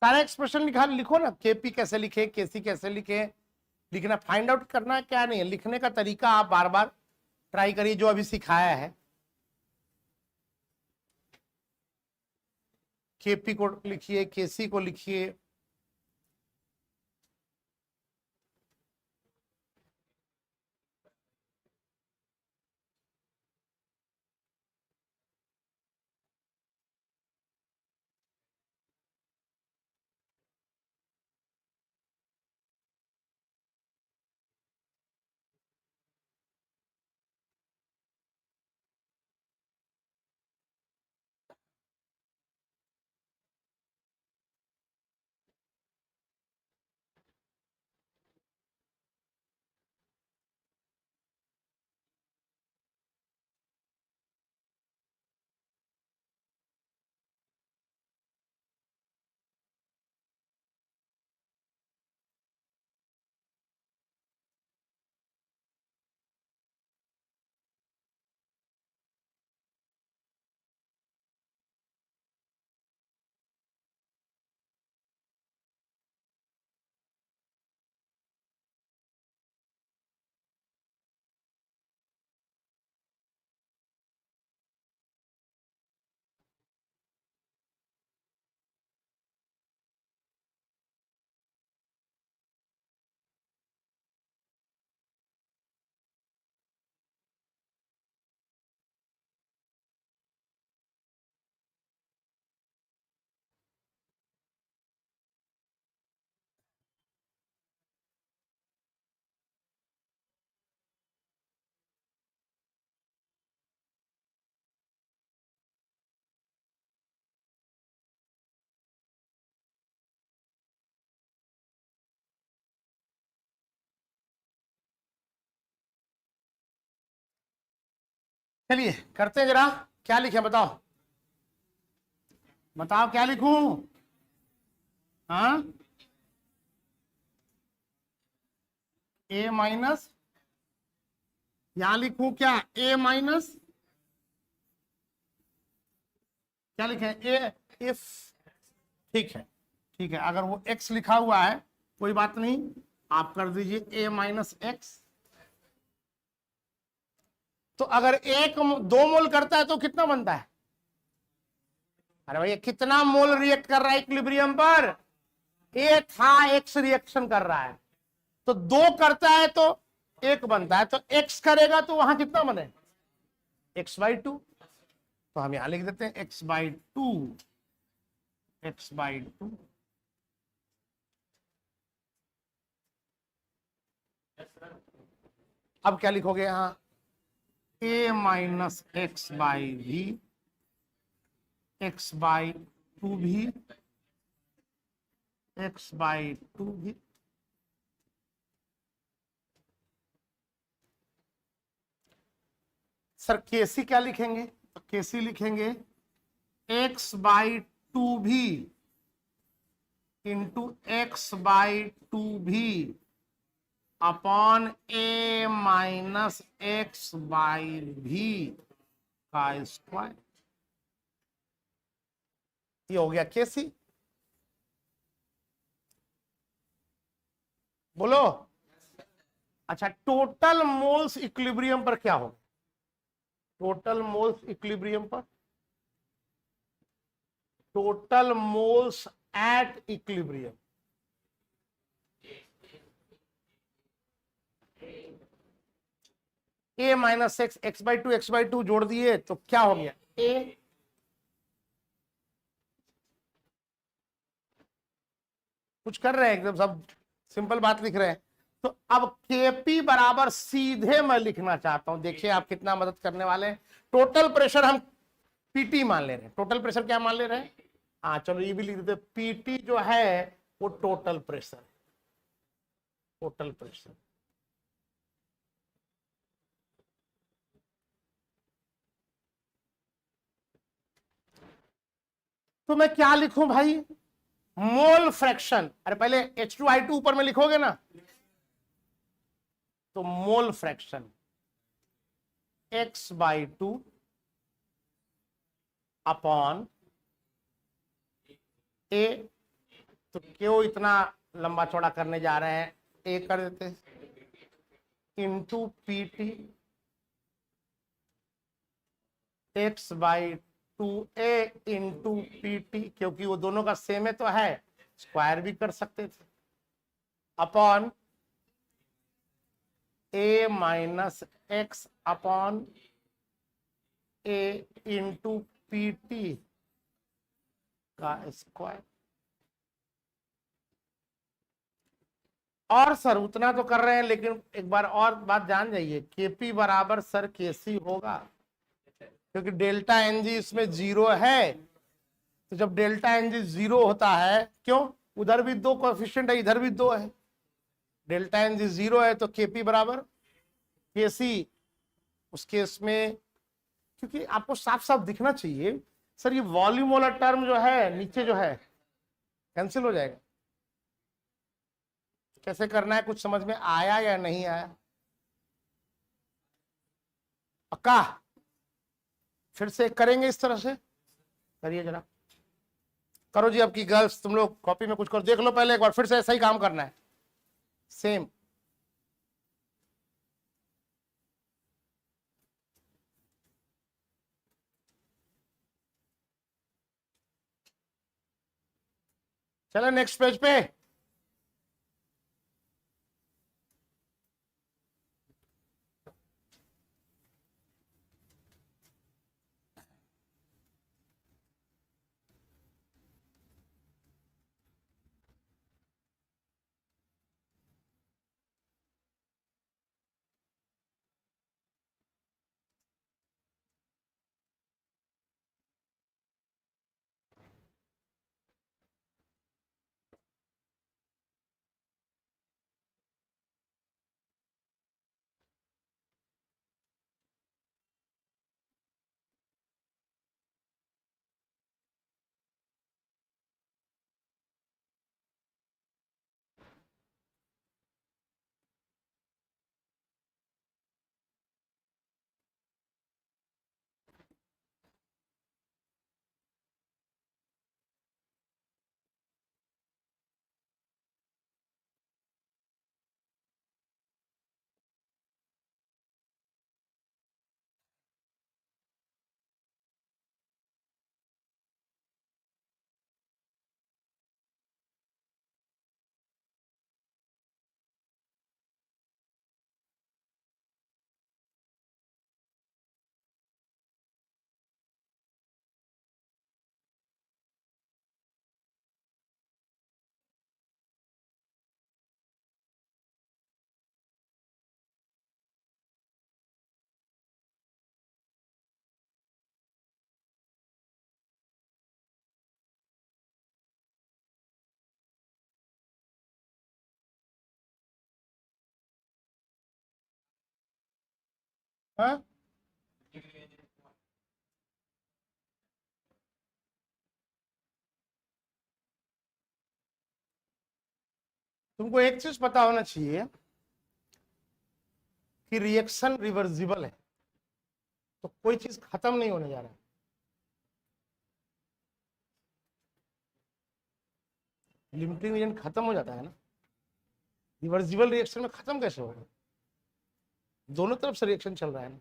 सारा एक्सप्रेशन लिखा लिखो ना, केपी कैसे लिखे, केसी कैसे लिखे, लिखना फाइंड आउट करना है, क्या नहीं है लिखने का तरीका आप बार बार ट्राई करिए जो अभी सिखाया है। केपी को लिखिए, केसी को लिखिए। चलिए करते हैं जरा, क्या लिखे बताओ, बताओ क्या लिखूं? हाँ, ए माइनस, यहां लिखूं क्या? ए माइनस, क्या लिखे? ए इफ, ठीक है, ठीक है, अगर वो एक्स लिखा हुआ है कोई बात नहीं, आप कर दीजिए ए माइनस एक्स। तो अगर एक 2 मोल करता है तो कितना बनता है? अरे भैया कितना मोल रिएक्ट कर रहा है इक्विलिब्रियम पर? ए था, एक्स रिएक्शन कर रहा है, तो 2 करता है तो 1 बनता है, तो एक्स करेगा तो वहां कितना बने? x/2। तो हम यहां लिख देते हैं x/2, x/2। अब क्या लिखोगे यहां? a माइनस x/v, x/2 भी, x/2 भी। सर केसी क्या लिखेंगे? तो केसी लिखेंगे x/2 भी इंटू x/2 भी अपॉन a माइनस x/v का स्क्वायर। ये हो गया केसी। बोलो। अच्छा, टोटल मोल्स इक्विलिब्रियम पर क्या होगा? टोटल मोल्स इक्विलिब्रियम पर, total moles at equilibrium, A minus x, x/2 जोड़ दिए तो क्या हो गया? ए। कुछ कर रहे हैं एकदम सब सिंपल बात लिख रहे हैं। तो अब केपी बराबर सीधे मैं लिखना चाहता हूं, देखिए आप कितना मदद करने वाले हैं। टोटल प्रेशर हम पीटी मान ले रहे हैं, टोटल प्रेशर क्या मान ले रहे हैं? हाँ चलो ये भी लिख देते, पीटी जो है वो टोटल प्रेशर, टोटल प्रेशर। तो मैं क्या लिखूं भाई? Mole fraction. अरे पहले H2I2 ऊपर में लिखोगे ना, तो मोल फ्रैक्शन x/2 अपॉन ए। तो क्यों इतना लंबा चौड़ा करने जा रहे हैं, ए कर देते, इंटू पीटी x/2 ए इंटू पीटी, क्योंकि वो दोनों का सेम है तो है, स्क्वायर भी कर सकते थे, अपॉन ए माइनस एक्स अपॉन ए इंटू पीटी का स्क्वायर। और सर उतना तो कर रहे हैं, लेकिन एक बार और बात जान जाइए, केपी बराबर सर केसी होगा, क्योंकि डेल्टा एनजी इसमें 0 है। तो जब डेल्टा एनजी 0 होता है, क्यों? उधर भी 2 कोएफिशिएंट है, इधर भी 2 है, डेल्टा एनजी 0 है, तो केपी बराबर केसी। उस केस में, क्योंकि आपको साफ साफ दिखना चाहिए सर, ये वॉल्यूम वाला टर्म जो है नीचे जो है कैंसिल हो जाएगा। कैसे करना है, कुछ समझ में आया या नहीं आया? पक्का? फिर से करेंगे इस तरह से, करिए जरा, करो जी। आपकी गर्ल्स तुम लोग कॉपी में कुछ करो, देख लो पहले एक बार, फिर से ऐसा ही काम करना है, सेम। चलो नेक्स्ट पेज पे। हाँ, तुमको एक चीज पता होना चाहिए कि रिएक्शन रिवर्सिबल है, तो कोई चीज खत्म नहीं होने जा रहा है। लिमिटिंग एजेंट खत्म हो जाता है ना, रिवर्सिबल रिएक्शन में खत्म कैसे होगा? दोनों तरफ से रिएक्शन चल रहा है ना।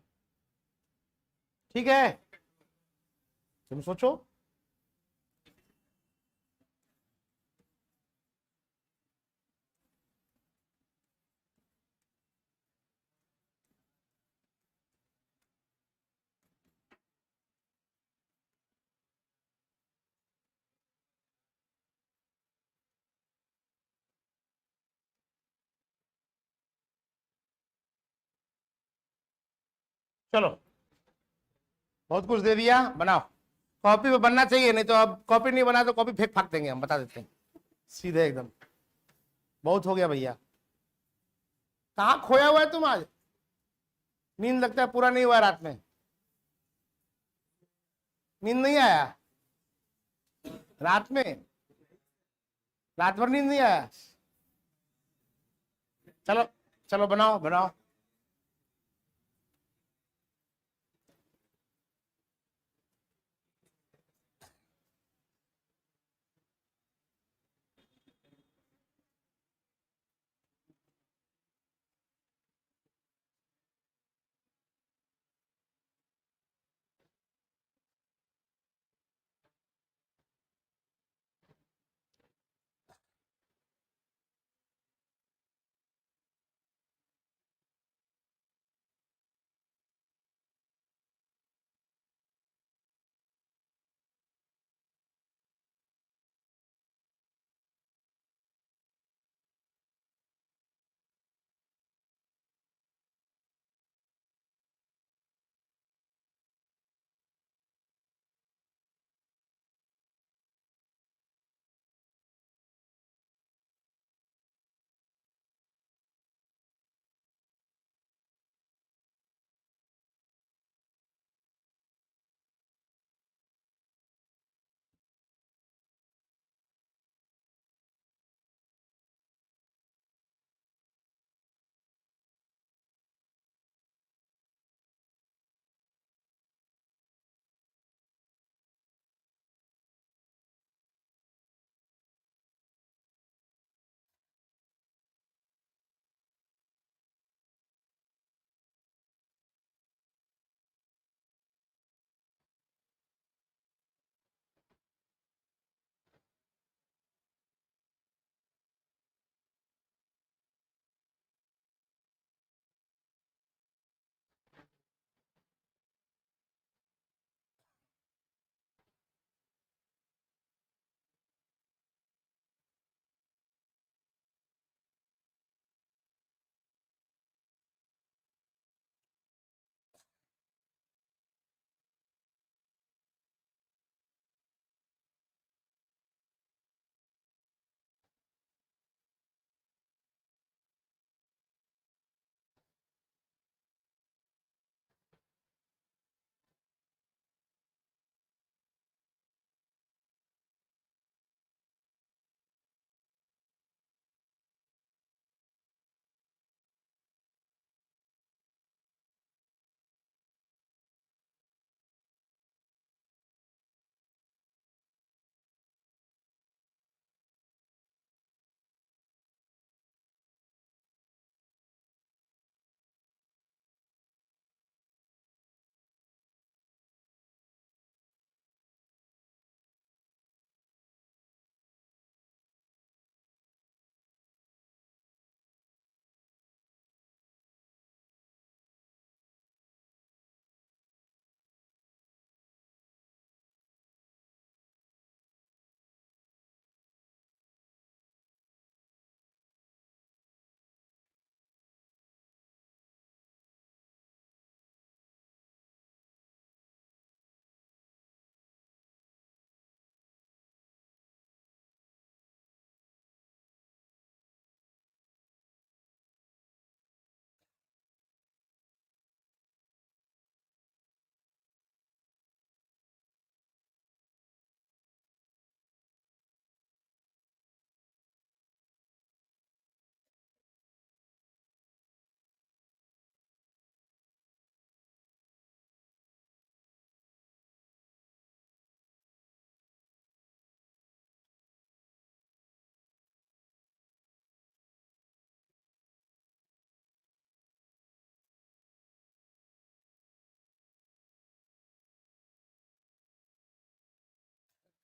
ठीक है, तुम सोचो। चलो, बहुत कुछ दे दिया, बनाओ। कॉपी पे बनना चाहिए, नहीं तो अब कॉपी नहीं बना तो कॉपी फेंक फाक देंगे, हम बता देते हैं सीधे एकदम। बहुत हो गया भैया। कहाँ खोया हुआ है तुम आज? नींद लगता है पूरा नहीं हुआ रात में, नींद नहीं आया रात में, रात भर नींद नहीं आया। चलो, चलो बनाओ बनाओ।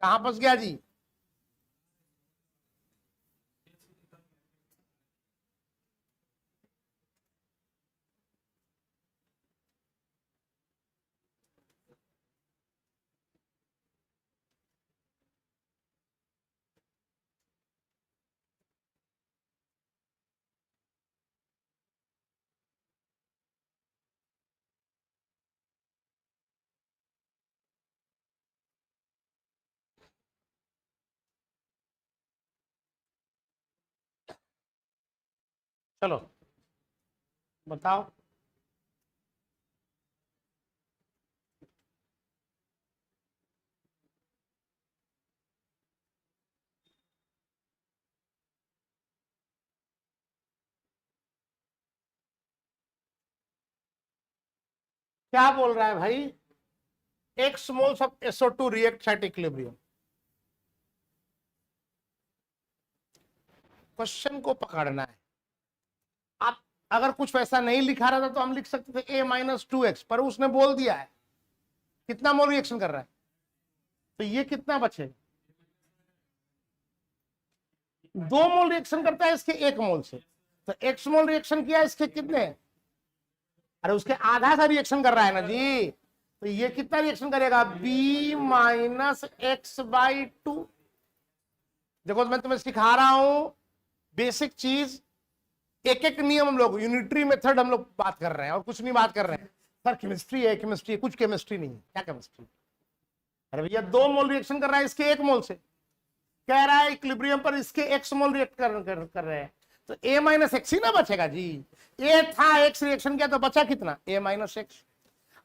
कहां फंस गया जी? चलो बताओ। क्या बोल रहा है भाई? X moles of SO2 react at equilibrium. Question को पकड़ना है। आप अगर कुछ वैसा नहीं लिखा रहा था तो हम लिख सकते थे A-2x, पर उसने बोल दिया है कितना मोल रिएक्शन कर रहा है, तो ये कितना बचे? 2 मोल रिएक्शन करता है इसके 1 मोल से, तो x मोल रिएक्शन किया इसके कितने? अरे उसके आधा का रिएक्शन कर रहा है ना जी, तो ये कितना रिएक्शन करेगा? B-x/2। देखो मैं तुम्हें सिखा रहा हूं बेसिक चीज, एक एक नियम हम लोग यूनिटरी मेथड हम लोग बात कर रहे हैं और कुछ नहीं बात कर रहे हैं। सर केमिस्ट्री है, केमिस्ट्री है, कुछ केमिस्ट्री नहीं है। क्या केमिस्ट्री? अरे भैया 2 मोल रिएक्शन कर रहा है इसके 1 मोल से, कह रहा है इक्विलिब्रियम पर इसके x मोल रिएक्ट कर रहे हैं, तो A-x ही ना बचेगा जी। A था, x रिएक्शन किया तो बचा कितना? A-x।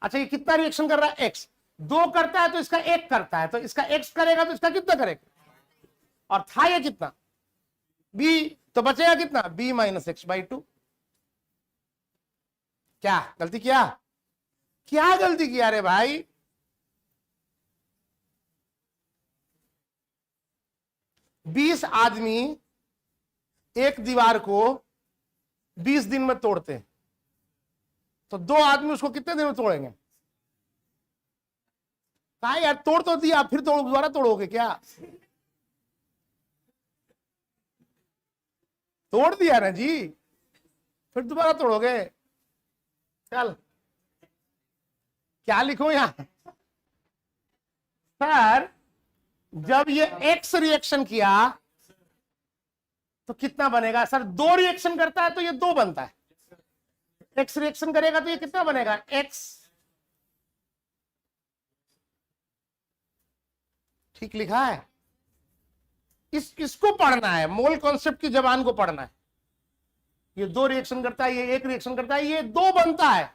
अच्छा ये कितना रिएक्शन कर रहा है? x 2 करता है तो इसका 1 करता है, तो इसका x करेगा तो इसका कितना करेगा? और था ये कितना? B, तो बचेगा कितना? B-x/2। क्या गलती किया? क्या गलती किया रे भाई? बीस आदमी एक दीवार को 20 दिन में तोड़ते हैं, तो 2 आदमी उसको कितने दिन में तोड़ेंगे? कहा यार तोड़ तो दिया, फिर दोबारा तोड़ोगे क्या? तोड़ दिया ना जी, फिर दोबारा तोड़ोगे? चल क्या लिखूं यहां? सर जब ये एक्स रिएक्शन किया तो कितना बनेगा? सर 2 रिएक्शन करता है तो ये 2 बनता है, एक्स रिएक्शन करेगा तो ये कितना बनेगा? एक्स। ठीक लिखा है? इसको पढ़ना है, मोल कॉन्सेप्ट की जबान को पढ़ना है। ये 2 रिएक्शन करता है, ये 1 रिएक्शन करता है, ये 2 बनता है,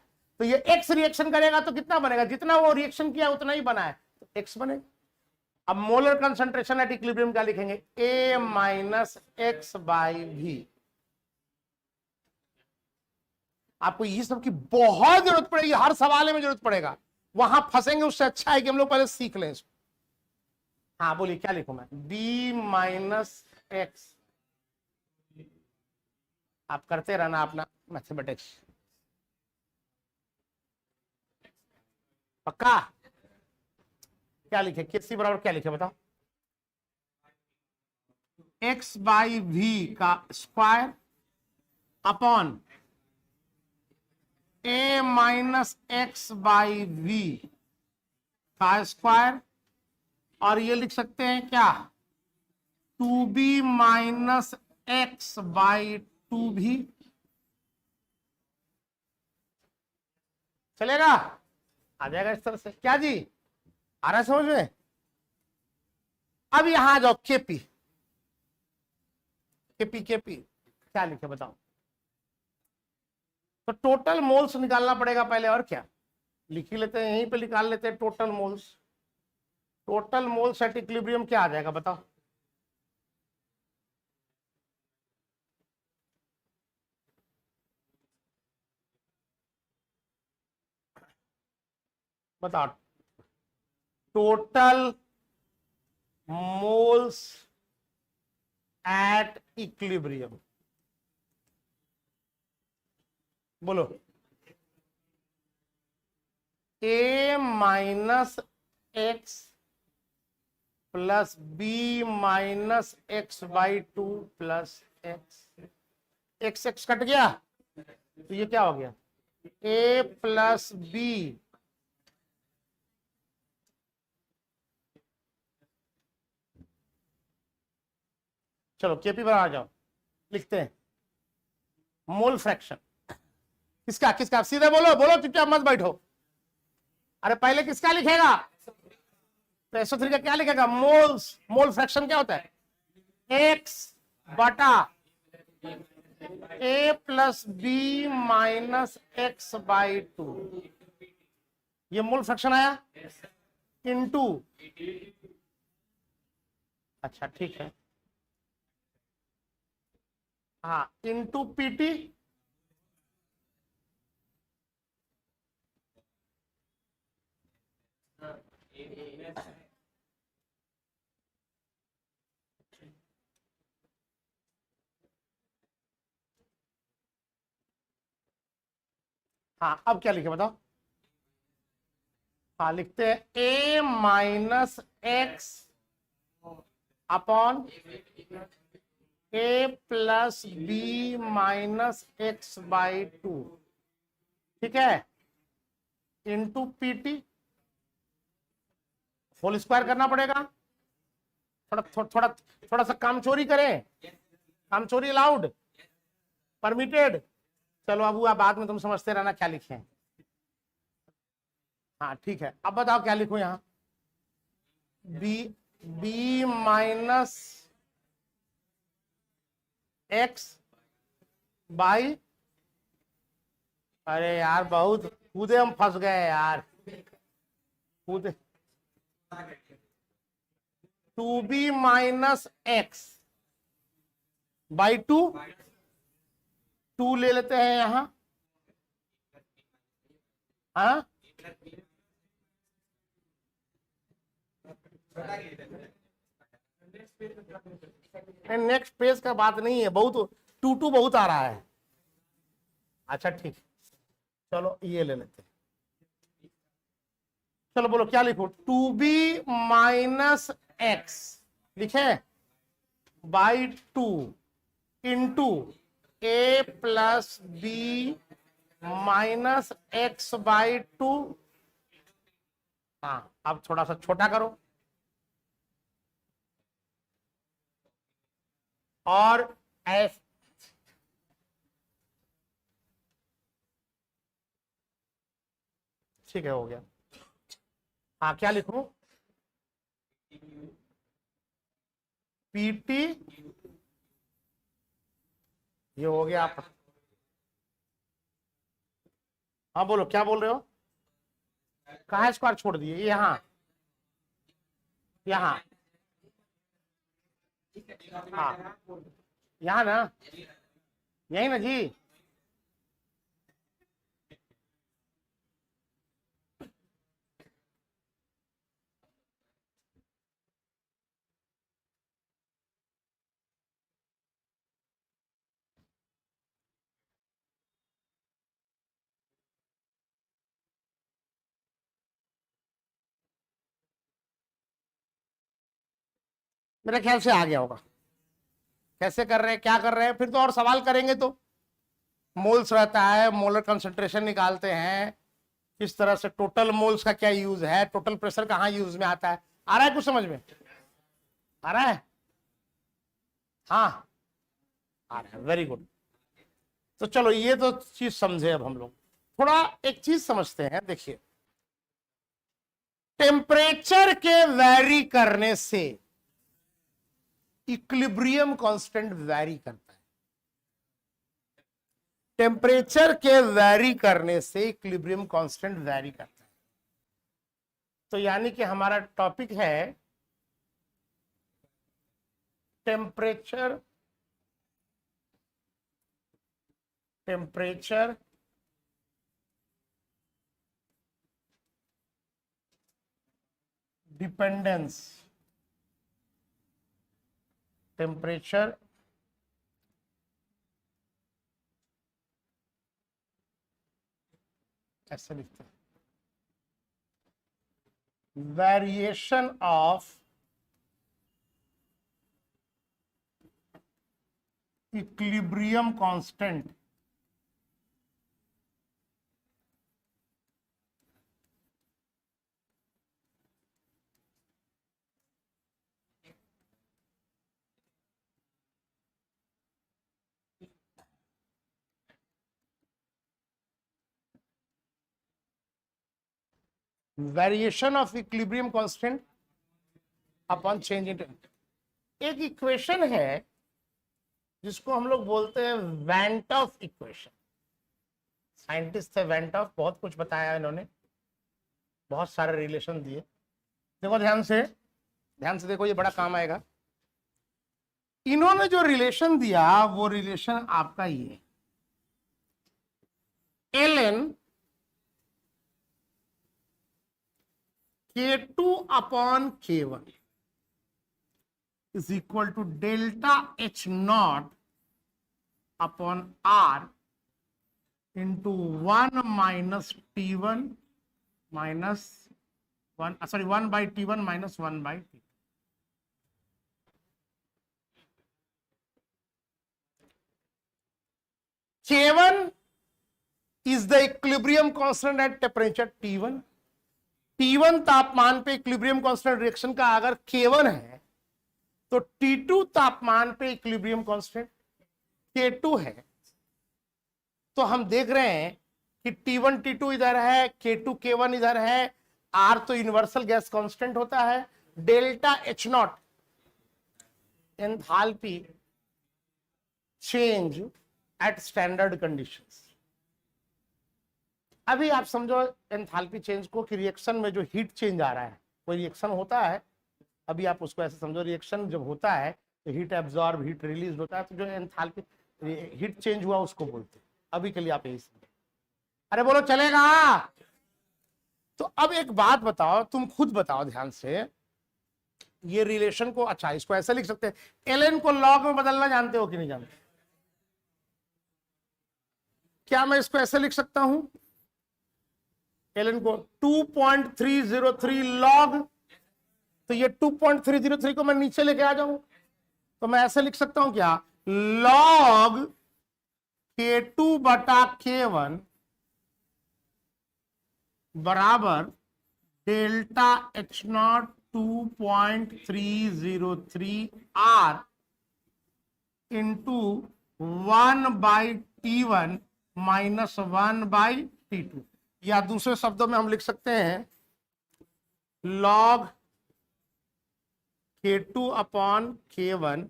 तो ये एक्स रिएक्शन करेगा तो कितना बनेगा? जितना वो रिएक्शन किया उतना ही बना है, तो एक्स बनेगा। अब मोलर कंसंट्रेशन एट इक्विलिब्रियम क्या लिखेंगे? A-x/V। आपको ये सब की बहुत जरूरत पड़ेगी, हर सवाल में जरूरत पड़ेगा, वहां फंसेंगे उससे अच्छा है कि हम लोग पहले सीख लें इसको। हाँ बोलिए क्या लिखूं मैं? B-x। आप करते रहना अपना मैथमेटिक्स, पक्का? क्या लिखे? KC बराबर क्या लिखे बताओ? x/v का स्क्वायर अपॉन A-x/v का स्क्वायर, और ये लिख सकते हैं क्या? 2B-x/2 भी चलेगा, आ जाएगा इस तरह से। क्या जी आ रहा है समझ में? अब यहां आ जाओ, केपी। केपी केपी क्या लिखे बताओ? तो टोटल मोल्स निकालना पड़ेगा पहले, और क्या लिख ही लेते हैं, यहीं पे निकाल लेते हैं total moles. Total moles at equilibrium क्या आ जाएगा बताओ? बताओ टोटल मोल्स एट इक्विलिब्रियम, बोलो। A-x plus B minus x by two plus X, X X cut गया तो ये क्या हो गया, ए प्लस बी चलो केपी पर आ जाओ, लिखते हैं मोल फ्रैक्शन। किसका किसका सीधे बोलो, बोलो चुपचाप मत बैठो। अरे पहले किसका लिखेगा, तो SO3 का क्या लिखेगा, मोल्स। मोल फ्रैक्शन क्या होता है, एक्स बटा a plus B minus x by two, ये मोल फ्रैक्शन आया इनटू, अच्छा ठीक है, हाँ इनटू पीटी, हाँ अब क्या लिखे बताओ, हाँ लिखते हैं a minus x upon a plus B minus x by two, ठीक है, इंटू पीटी, होल स्क्वायर करना पड़ेगा। थोड़ा सा काम चोरी करें, काम चोरी अलाउड, परमिटेड। चलो अब हुआ, बाद में तुम समझते रहना क्या लिखे हैं। हाँ ठीक है, अब बताओ क्या लिखूं यहां, B B minus x by, अरे यार बहुत कूदे, हम फंस गए यार, कूदे, two B minus x by two, two ले लेते हैं यहां, हाँ नेक्स्ट पेज का बात नहीं है, बहुत टू टू बहुत आ रहा है। अच्छा ठीक, चलो ये ले लेते हैं, चलो बोलो क्या लिखो, टू बी माइनस एक्स लिखे by two into A plus B minus x by two, हाँ अब थोड़ा सा छोटा करो, और एफ, ठीक है हो गया, हाँ क्या लिखूं, पीटी, ये हो गया आप, हाँ बोलो क्या बोल रहे हो, कहाँ स्क्वायर छोड़ दिए, यहाँ यहाँ, हाँ यहाँ ना, यही ना जी, मेरे ख्याल से आ गया होगा, कैसे कर रहे हैं क्या कर रहे हैं, फिर तो और सवाल करेंगे तो, मोल्स रहता है, मोलर कंसंट्रेशन निकालते हैं, किस तरह से टोटल मोल्स का क्या यूज है, टोटल प्रेशर कहाँ यूज में आता है, आ रहा है कुछ समझ में, आ रहा है, हाँ आ रहा है, वेरी गुड। तो चलो ये तो चीज समझे, अब हम लोग थोड़ा एक चीज समझते हैं, देखिए टेम्परेचर के वैरी करने से इक्विलिब्रियम कांस्टेंट वैरी करता है, टेम्परेचर के वैरी करने से इक्विलिब्रियम कांस्टेंट वैरी करता है। तो यानी कि हमारा टॉपिक है टेम्परेचर, टेम्परेचर डिपेंडेंस, टेम्परेचर ऐसे लिखते हैं, variation of equilibrium constant variation of equilibrium constant upon change in. एक इक्वेशन है जिसको हम लोग बोलते हैं वेंट ऑफ इक्वेशन। साइंटिस्ट थे वेंट ऑफ, बहुत कुछ बताया इन्होंने, बहुत सारे रिलेशन दिए। देखो ध्यान से देखो, ये बड़ा काम आएगा। इन्होंने जो रिलेशन दिया वो रिलेशन आपका ये ln K2 upon K1 is equal to delta H naught upon R into 1 minus T1 minus 1, sorry, 1 by T1 minus 1 by T2. K1 is the equilibrium constant at temperature T1. T1 तापमान पे equilibrium constant reaction का अगर K1 है तो T2 तापमान पे equilibrium constant K2 है। तो हम देख रहे हैं कि T1 T2 इधर है, K2 K1 इधर है, R तो यूनिवर्सल गैस कांस्टेंट होता है, delta H not enthalpy change at standard conditions. अभी आप समझो एंथैल्पी चेंज को कि रिएक्शन में जो हीट चेंज आ रहा है, कोई रिएक्शन होता है, अभी आप उसको ऐसे समझो, रिएक्शन जब होता है तो हीट एब्जॉर्ब हीट रिलीज होता है, तो जो एंथैल्पी हीट चेंज हुआ उसको बोलते हैं। अभी के लिए आप यही समझो। अरे बोलो चलेगा? तो अब एक बात बताओ, तुम खुद बताओ ध्यान से, ये रिलेशन को, अच्छा इसको ऐसे लिख सकते हैं, ln को लॉग में बदलना जानते हो कि नहीं जानते? क्या मैं इसको ऐसे लिख सकता हूं, ln को 2.303 लॉग, तो ये 2.303 को मैं नीचे लेके आ जाऊं तो मैं ऐसे लिख सकता हूं क्या, लॉग K2 बटा K1 बराबर delta H not 2.303 R into 1 by T1 minus 1 by T2, या दूसरे शब्दों में हम लिख सकते हैं लॉग K2 अपॉन K1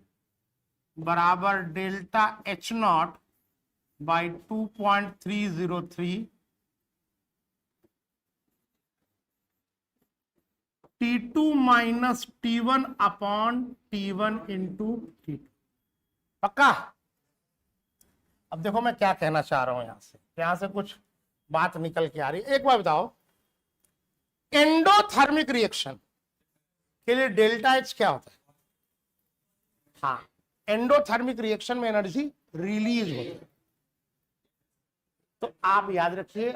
बराबर delta H not by 2.303 T2 minus T1 upon T1 into T2। पक्का? अब देखो मैं क्या कहना चाह रहा हूं, यहां से कुछ बात निकल के आ रही है। एक बार बताओ, एंडोथर्मिक रिएक्शन के लिए डेल्टा H क्या होता है? हाँ, एंडोथर्मिक रिएक्शन में एनर्जी रिलीज होती है। तो आप याद रखिए,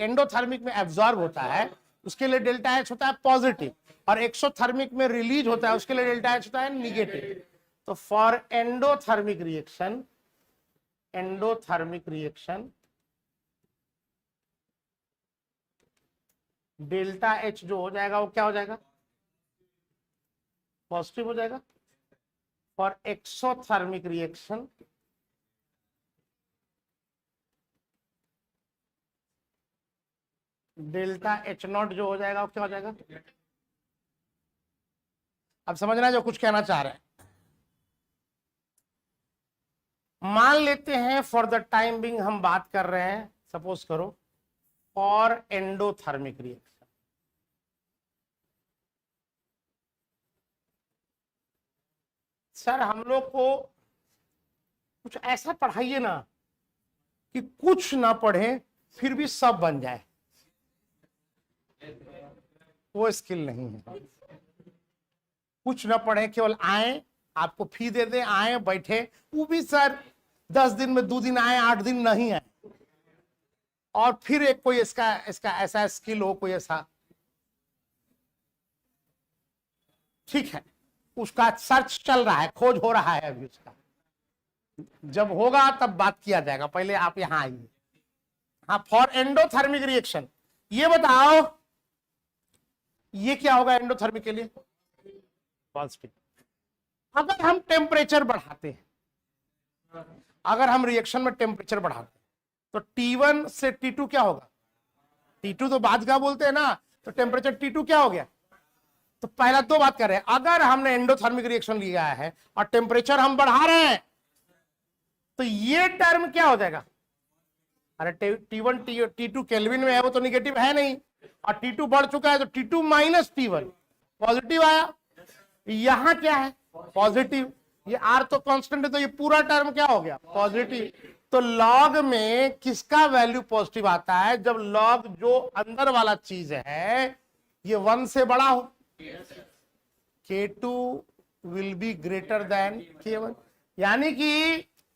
एंडोथर्मिक में एब्जॉर्ब होता है, उसके लिए डेल्टा H होता है पॉजिटिव, और एक्सोथर्मिक में रिलीज होता है, उसके लिए डेल्टा H होता है निगेटिव। तो for endothermic reaction delta H जो हो जाएगा वो क्या हो जाएगा, पॉजिटिव हो जाएगा। For exothermic reaction delta H not जो हो जाएगा वो क्या हो जाएगा। अब समझना जो कुछ कहना चाह रहे हैं। मान लेते हैं फॉर द टाइम बिंग हम बात कर रहे हैं, सपोज करो फॉर एंडोथर्मिक रिएक्शन। सर हम लोग को कुछ ऐसा पढ़ाइए ना कि कुछ ना पढ़े फिर भी सब बन जाए, वो स्किल नहीं है। कुछ ना पढ़े, केवल आए, आपको फी दे दे, आए बैठे, वो भी सर 10 दिन में 2 दिन आए, 8 दिन नहीं आए, और फिर एक कोई इसका ऐसा स्किल हो, कोई ऐसा, ठीक है। उसका सर्च चल रहा है, खोज हो रहा है अभी उसका। जब होगा तब बात किया जाएगा, पहले आप यहां आइए। हाँ, फॉर एंडोथर्मिक रिएक्शन, ये बताओ ये क्या होगा एंडोथर्मिक के लिए? पॉजिटिव। अगर हम टेम्परेचर बढ़ाते हैं, अगर हम रिएक्शन में टेम्परेचर बढ़ाते हैं, तो T1 से T2 क्या होगा? T2 तो बाद का बोलते हैं ना, तो टेम्परेचर T2 क्या हो गया? तो पहला दो बात कर रहे हैं, अगर हमने एंडोथर्मिक रिएक्शन लिया है और टेम्परेचर हम बढ़ा रहे हैं, तो ये टर्म क्या हो जाएगा? अरे T1 T2 केल्विन में है, वो तो निगेटिव है नहीं, और T2 बढ़ चुका है, तो T2 माइनस T1 पॉजिटिव आया। यहां क्या है? पॉजिटिव। ये R तो कांस्टेंट है, तो ये पूरा टर्म क्या हो गया? पॉजिटिव। तो लॉग में किसका वैल्यू पॉजिटिव आता है? जब लॉग जो अंदर वाला चीज है ये 1 से बड़ा हो। K2 will be greater than K1, यानी कि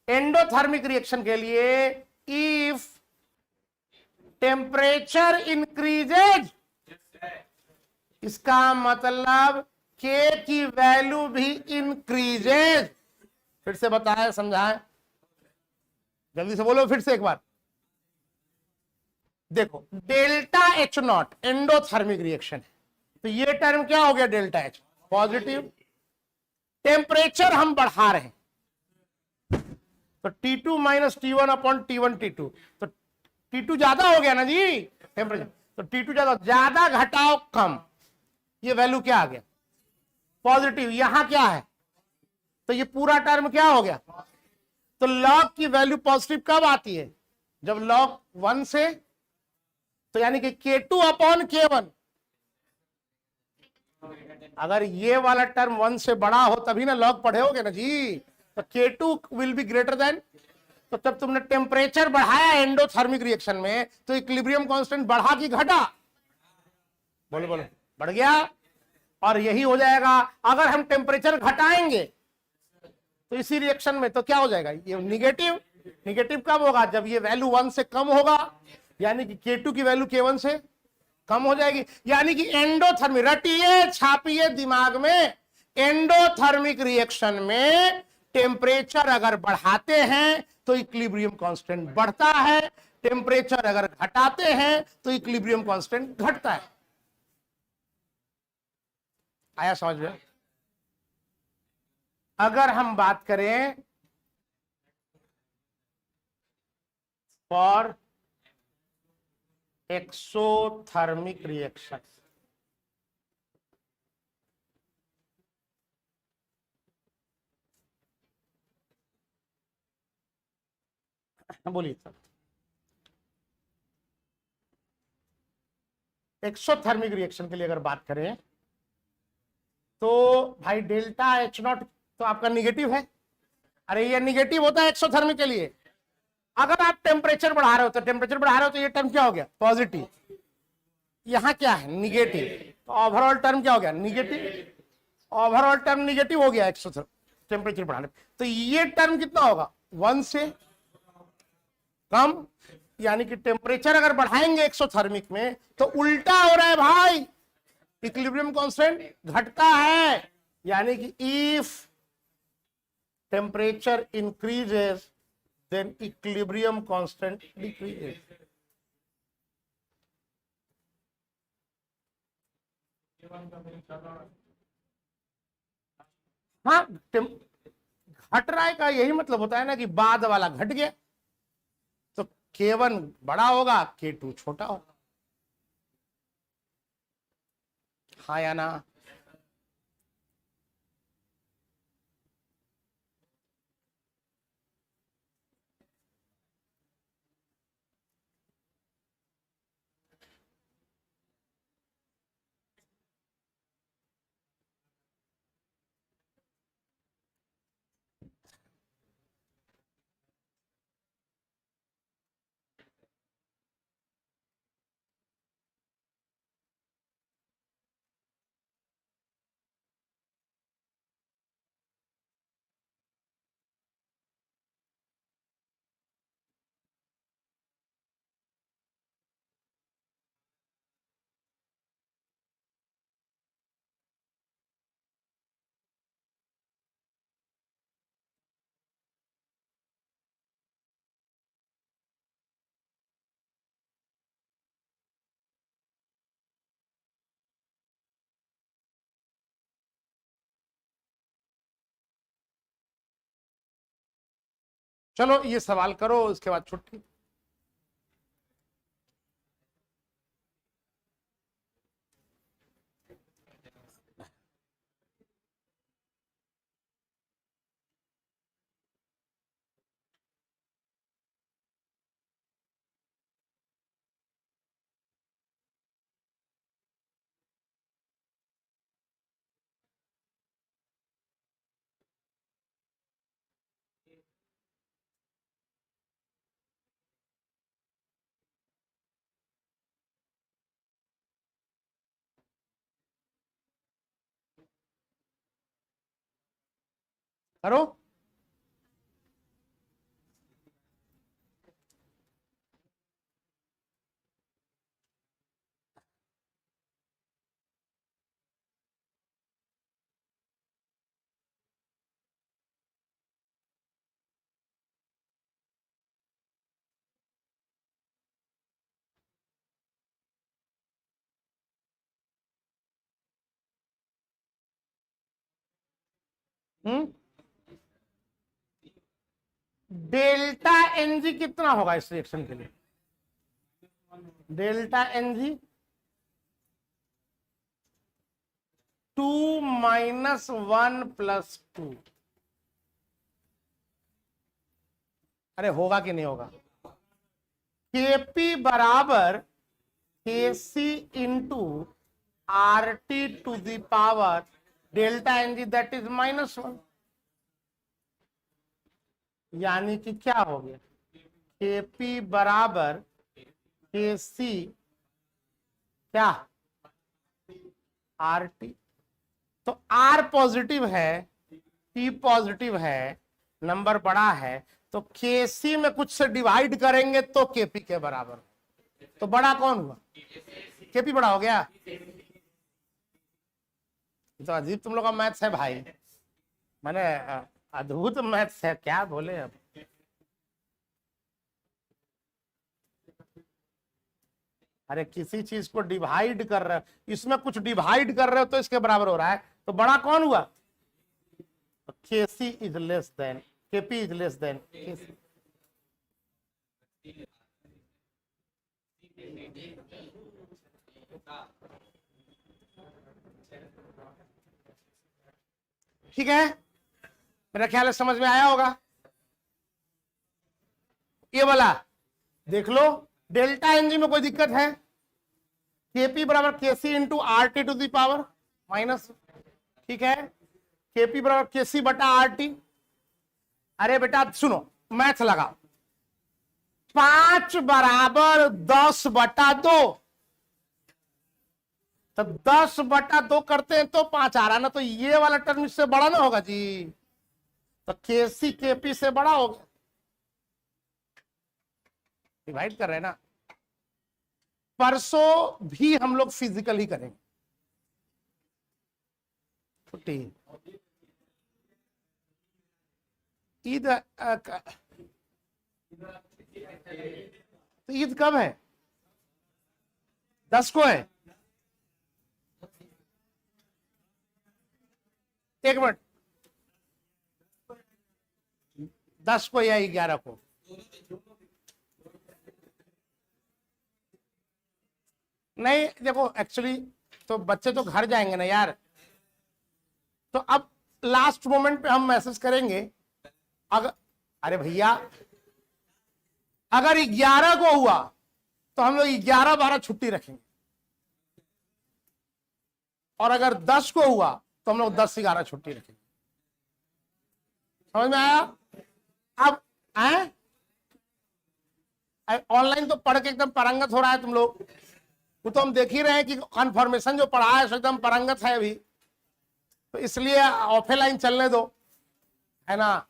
एंडोथर्मिक रिएक्शन के लिए इफ टेम्परेचर इंक्रीजेज, इसका मतलब K की वैल्यू भी इंक्रीजेज। फिर से बताएं, समझाएं, जल्दी से बोलो फिर से एक बार। देखो, delta H not endothermic reaction है, तो ये टर्म क्या हो गया? Delta H positive. टेम्परेचर हम बढ़ा रहे हैं, तो T2 minus T1 upon T1 T2, तो T2 ज्यादा हो गया ना जी टेम्परेचर, तो T2 ज्यादा घटाओ कम, ये वैल्यू क्या आ गया? पॉजिटिव। यहां क्या है? तो ये पूरा टर्म क्या हो गया? तो लॉग की वैल्यू पॉजिटिव कब आती है? जब लॉग 1 से, तो यानी कि K2 अपॉन K1, अगर ये वाला टर्म 1 से बड़ा हो तभी ना लॉग पढ़े होगे ना जी। तो K2 will be greater than, तो जब तुमने टेम्परेचर बढ़ाया एंडोथर्मिक रिएक्शन में, तो इक्विलिब्रियम कांस्टेंट बढ़ा कि घटा? बोलो बोलो, बढ़ गया। और यही हो जाएगा अगर हम टेम्परेचर घटाएंगे तो इसी रिएक्शन में, तो क्या हो जाएगा? ये निगेटिव। निगेटिव कब होगा? जब ये वैल्यू 1 से कम होगा, यानी कि K2 की वैल्यू K1 से कम हो जाएगी। यानी कि एंडोथर्मिक, रटिए छापिए दिमाग में, एंडोथर्मिक रिएक्शन में टेम्परेचर अगर बढ़ाते हैं तो इक्विलिब्रियम कांस्टेंट बढ़ता है, टेम्परेचर अगर घटाते हैं तो इक्विलिब्रियम कांस्टेंट घटता है। आया समझ में? अगर हम बात करें फॉर एक्सोथर्मिक रिएक्शन, बोलिए सर। एक्सोथर्मिक रिएक्शन के लिए अगर बात करें तो भाई डेल्टा H नॉट तो आपका निगेटिव है। अरे ये निगेटिव होता है एक्सोथर्मिक के लिए। अगर आप टेम्परेचर बढ़ा रहे हो, तो टेम्परेचर बढ़ा रहे हो तो ये टर्म क्या हो गया? पॉजिटिव। यहां क्या है? निगेटिव। तो ओवरऑल टर्म क्या हो गया? निगेटिव। ओवरऑल टर्म निगेटिव हो गया एक्सोथर्मिक टेम्परेचर बढ़ाने, तो ये टर्म कितना होगा? 1 से कम। यानी कि टेम्परेचर अगर बढ़ाएंगे एक्सोथर्मिक में तो उल्टा हो रहा है भाई, इक्विलिब्रियम कांस्टेंट घटता है। यानी कि if temperature increases then equilibrium constant decreases. हाँ, घट रहा है का यही मतलब होता है ना कि बाद वाला घट गया, तो K1 बड़ा होगा, K2 छोटा होगा। हाँ या ना? चलो ये सवाल करो, उसके बाद छुट्टी। करो। डेल्टा एनजी कितना होगा इस रिएक्शन के लिए? Delta NG 2 - 1 + 2। अरे होगा कि नहीं होगा? केपी बराबर KC into RT⁻, delta NG that is -1। यानी कि क्या हो गया? केपी बराबर केसी क्या RT। तो R पॉजिटिव है, P पॉजिटिव है, नंबर बड़ा है, तो केसी में कुछ से डिवाइड करेंगे तो केपी के बराबर। तो बड़ा कौन हुआ? केपी बड़ा हो गया। तो अजीब तुम लोग का मैथ्स है भाई, मैंने अद्भुत मैथ्स है, क्या बोले अब। अरे किसी चीज को डिवाइड कर रहे हो, इसमें कुछ डिवाइड कर रहे हो तो इसके बराबर हो रहा है, तो बड़ा कौन हुआ? KC is less than KP is less than KC. ठीक है, मेरा ख्याल है समझ में आया होगा। ये वाला देख लो, डेल्टा एनजी में कोई दिक्कत है? केपी बराबर केसी इंटू RT⁻⁻, ठीक है। केपी बराबर केसी बटा RT। अरे बेटा सुनो, मैथ लगाओ। 5 बराबर 10/2, तो 10/2 करते हैं तो 5 आ रहा ना, तो ये वाला टर्म इससे बड़ा ना होगा जी, तो केसी केपी से बड़ा होगा। डिवाइड कर रहे हैं ना। परसों भी हम लोग फिजिकल ही करेंगे, छुट्टी। ईद तो ईद कब है? 10 को है। एक मिनट, 10 को या 11 को? नहीं देखो, एक्चुअली तो बच्चे तो घर जाएंगे ना यार, तो अब लास्ट मोमेंट पे हम मैसेज करेंगे। अगर अरे भैया अगर 11 को हुआ तो हम लोग 11-12 छुट्टी रखेंगे, और अगर 10 को हुआ तो हम लोग 10-11 छुट्टी रखेंगे। समझ में आया? अब ऑनलाइन तो पढ़ के एकदम पारंगत हो रहा है तुम लोग, वो तो हम देख ही रहे हैं कि कन्फर्मेशन जो पढ़ा है एकदम पारंगत है अभी, तो इसलिए ऑफलाइन चलने दो, है ना।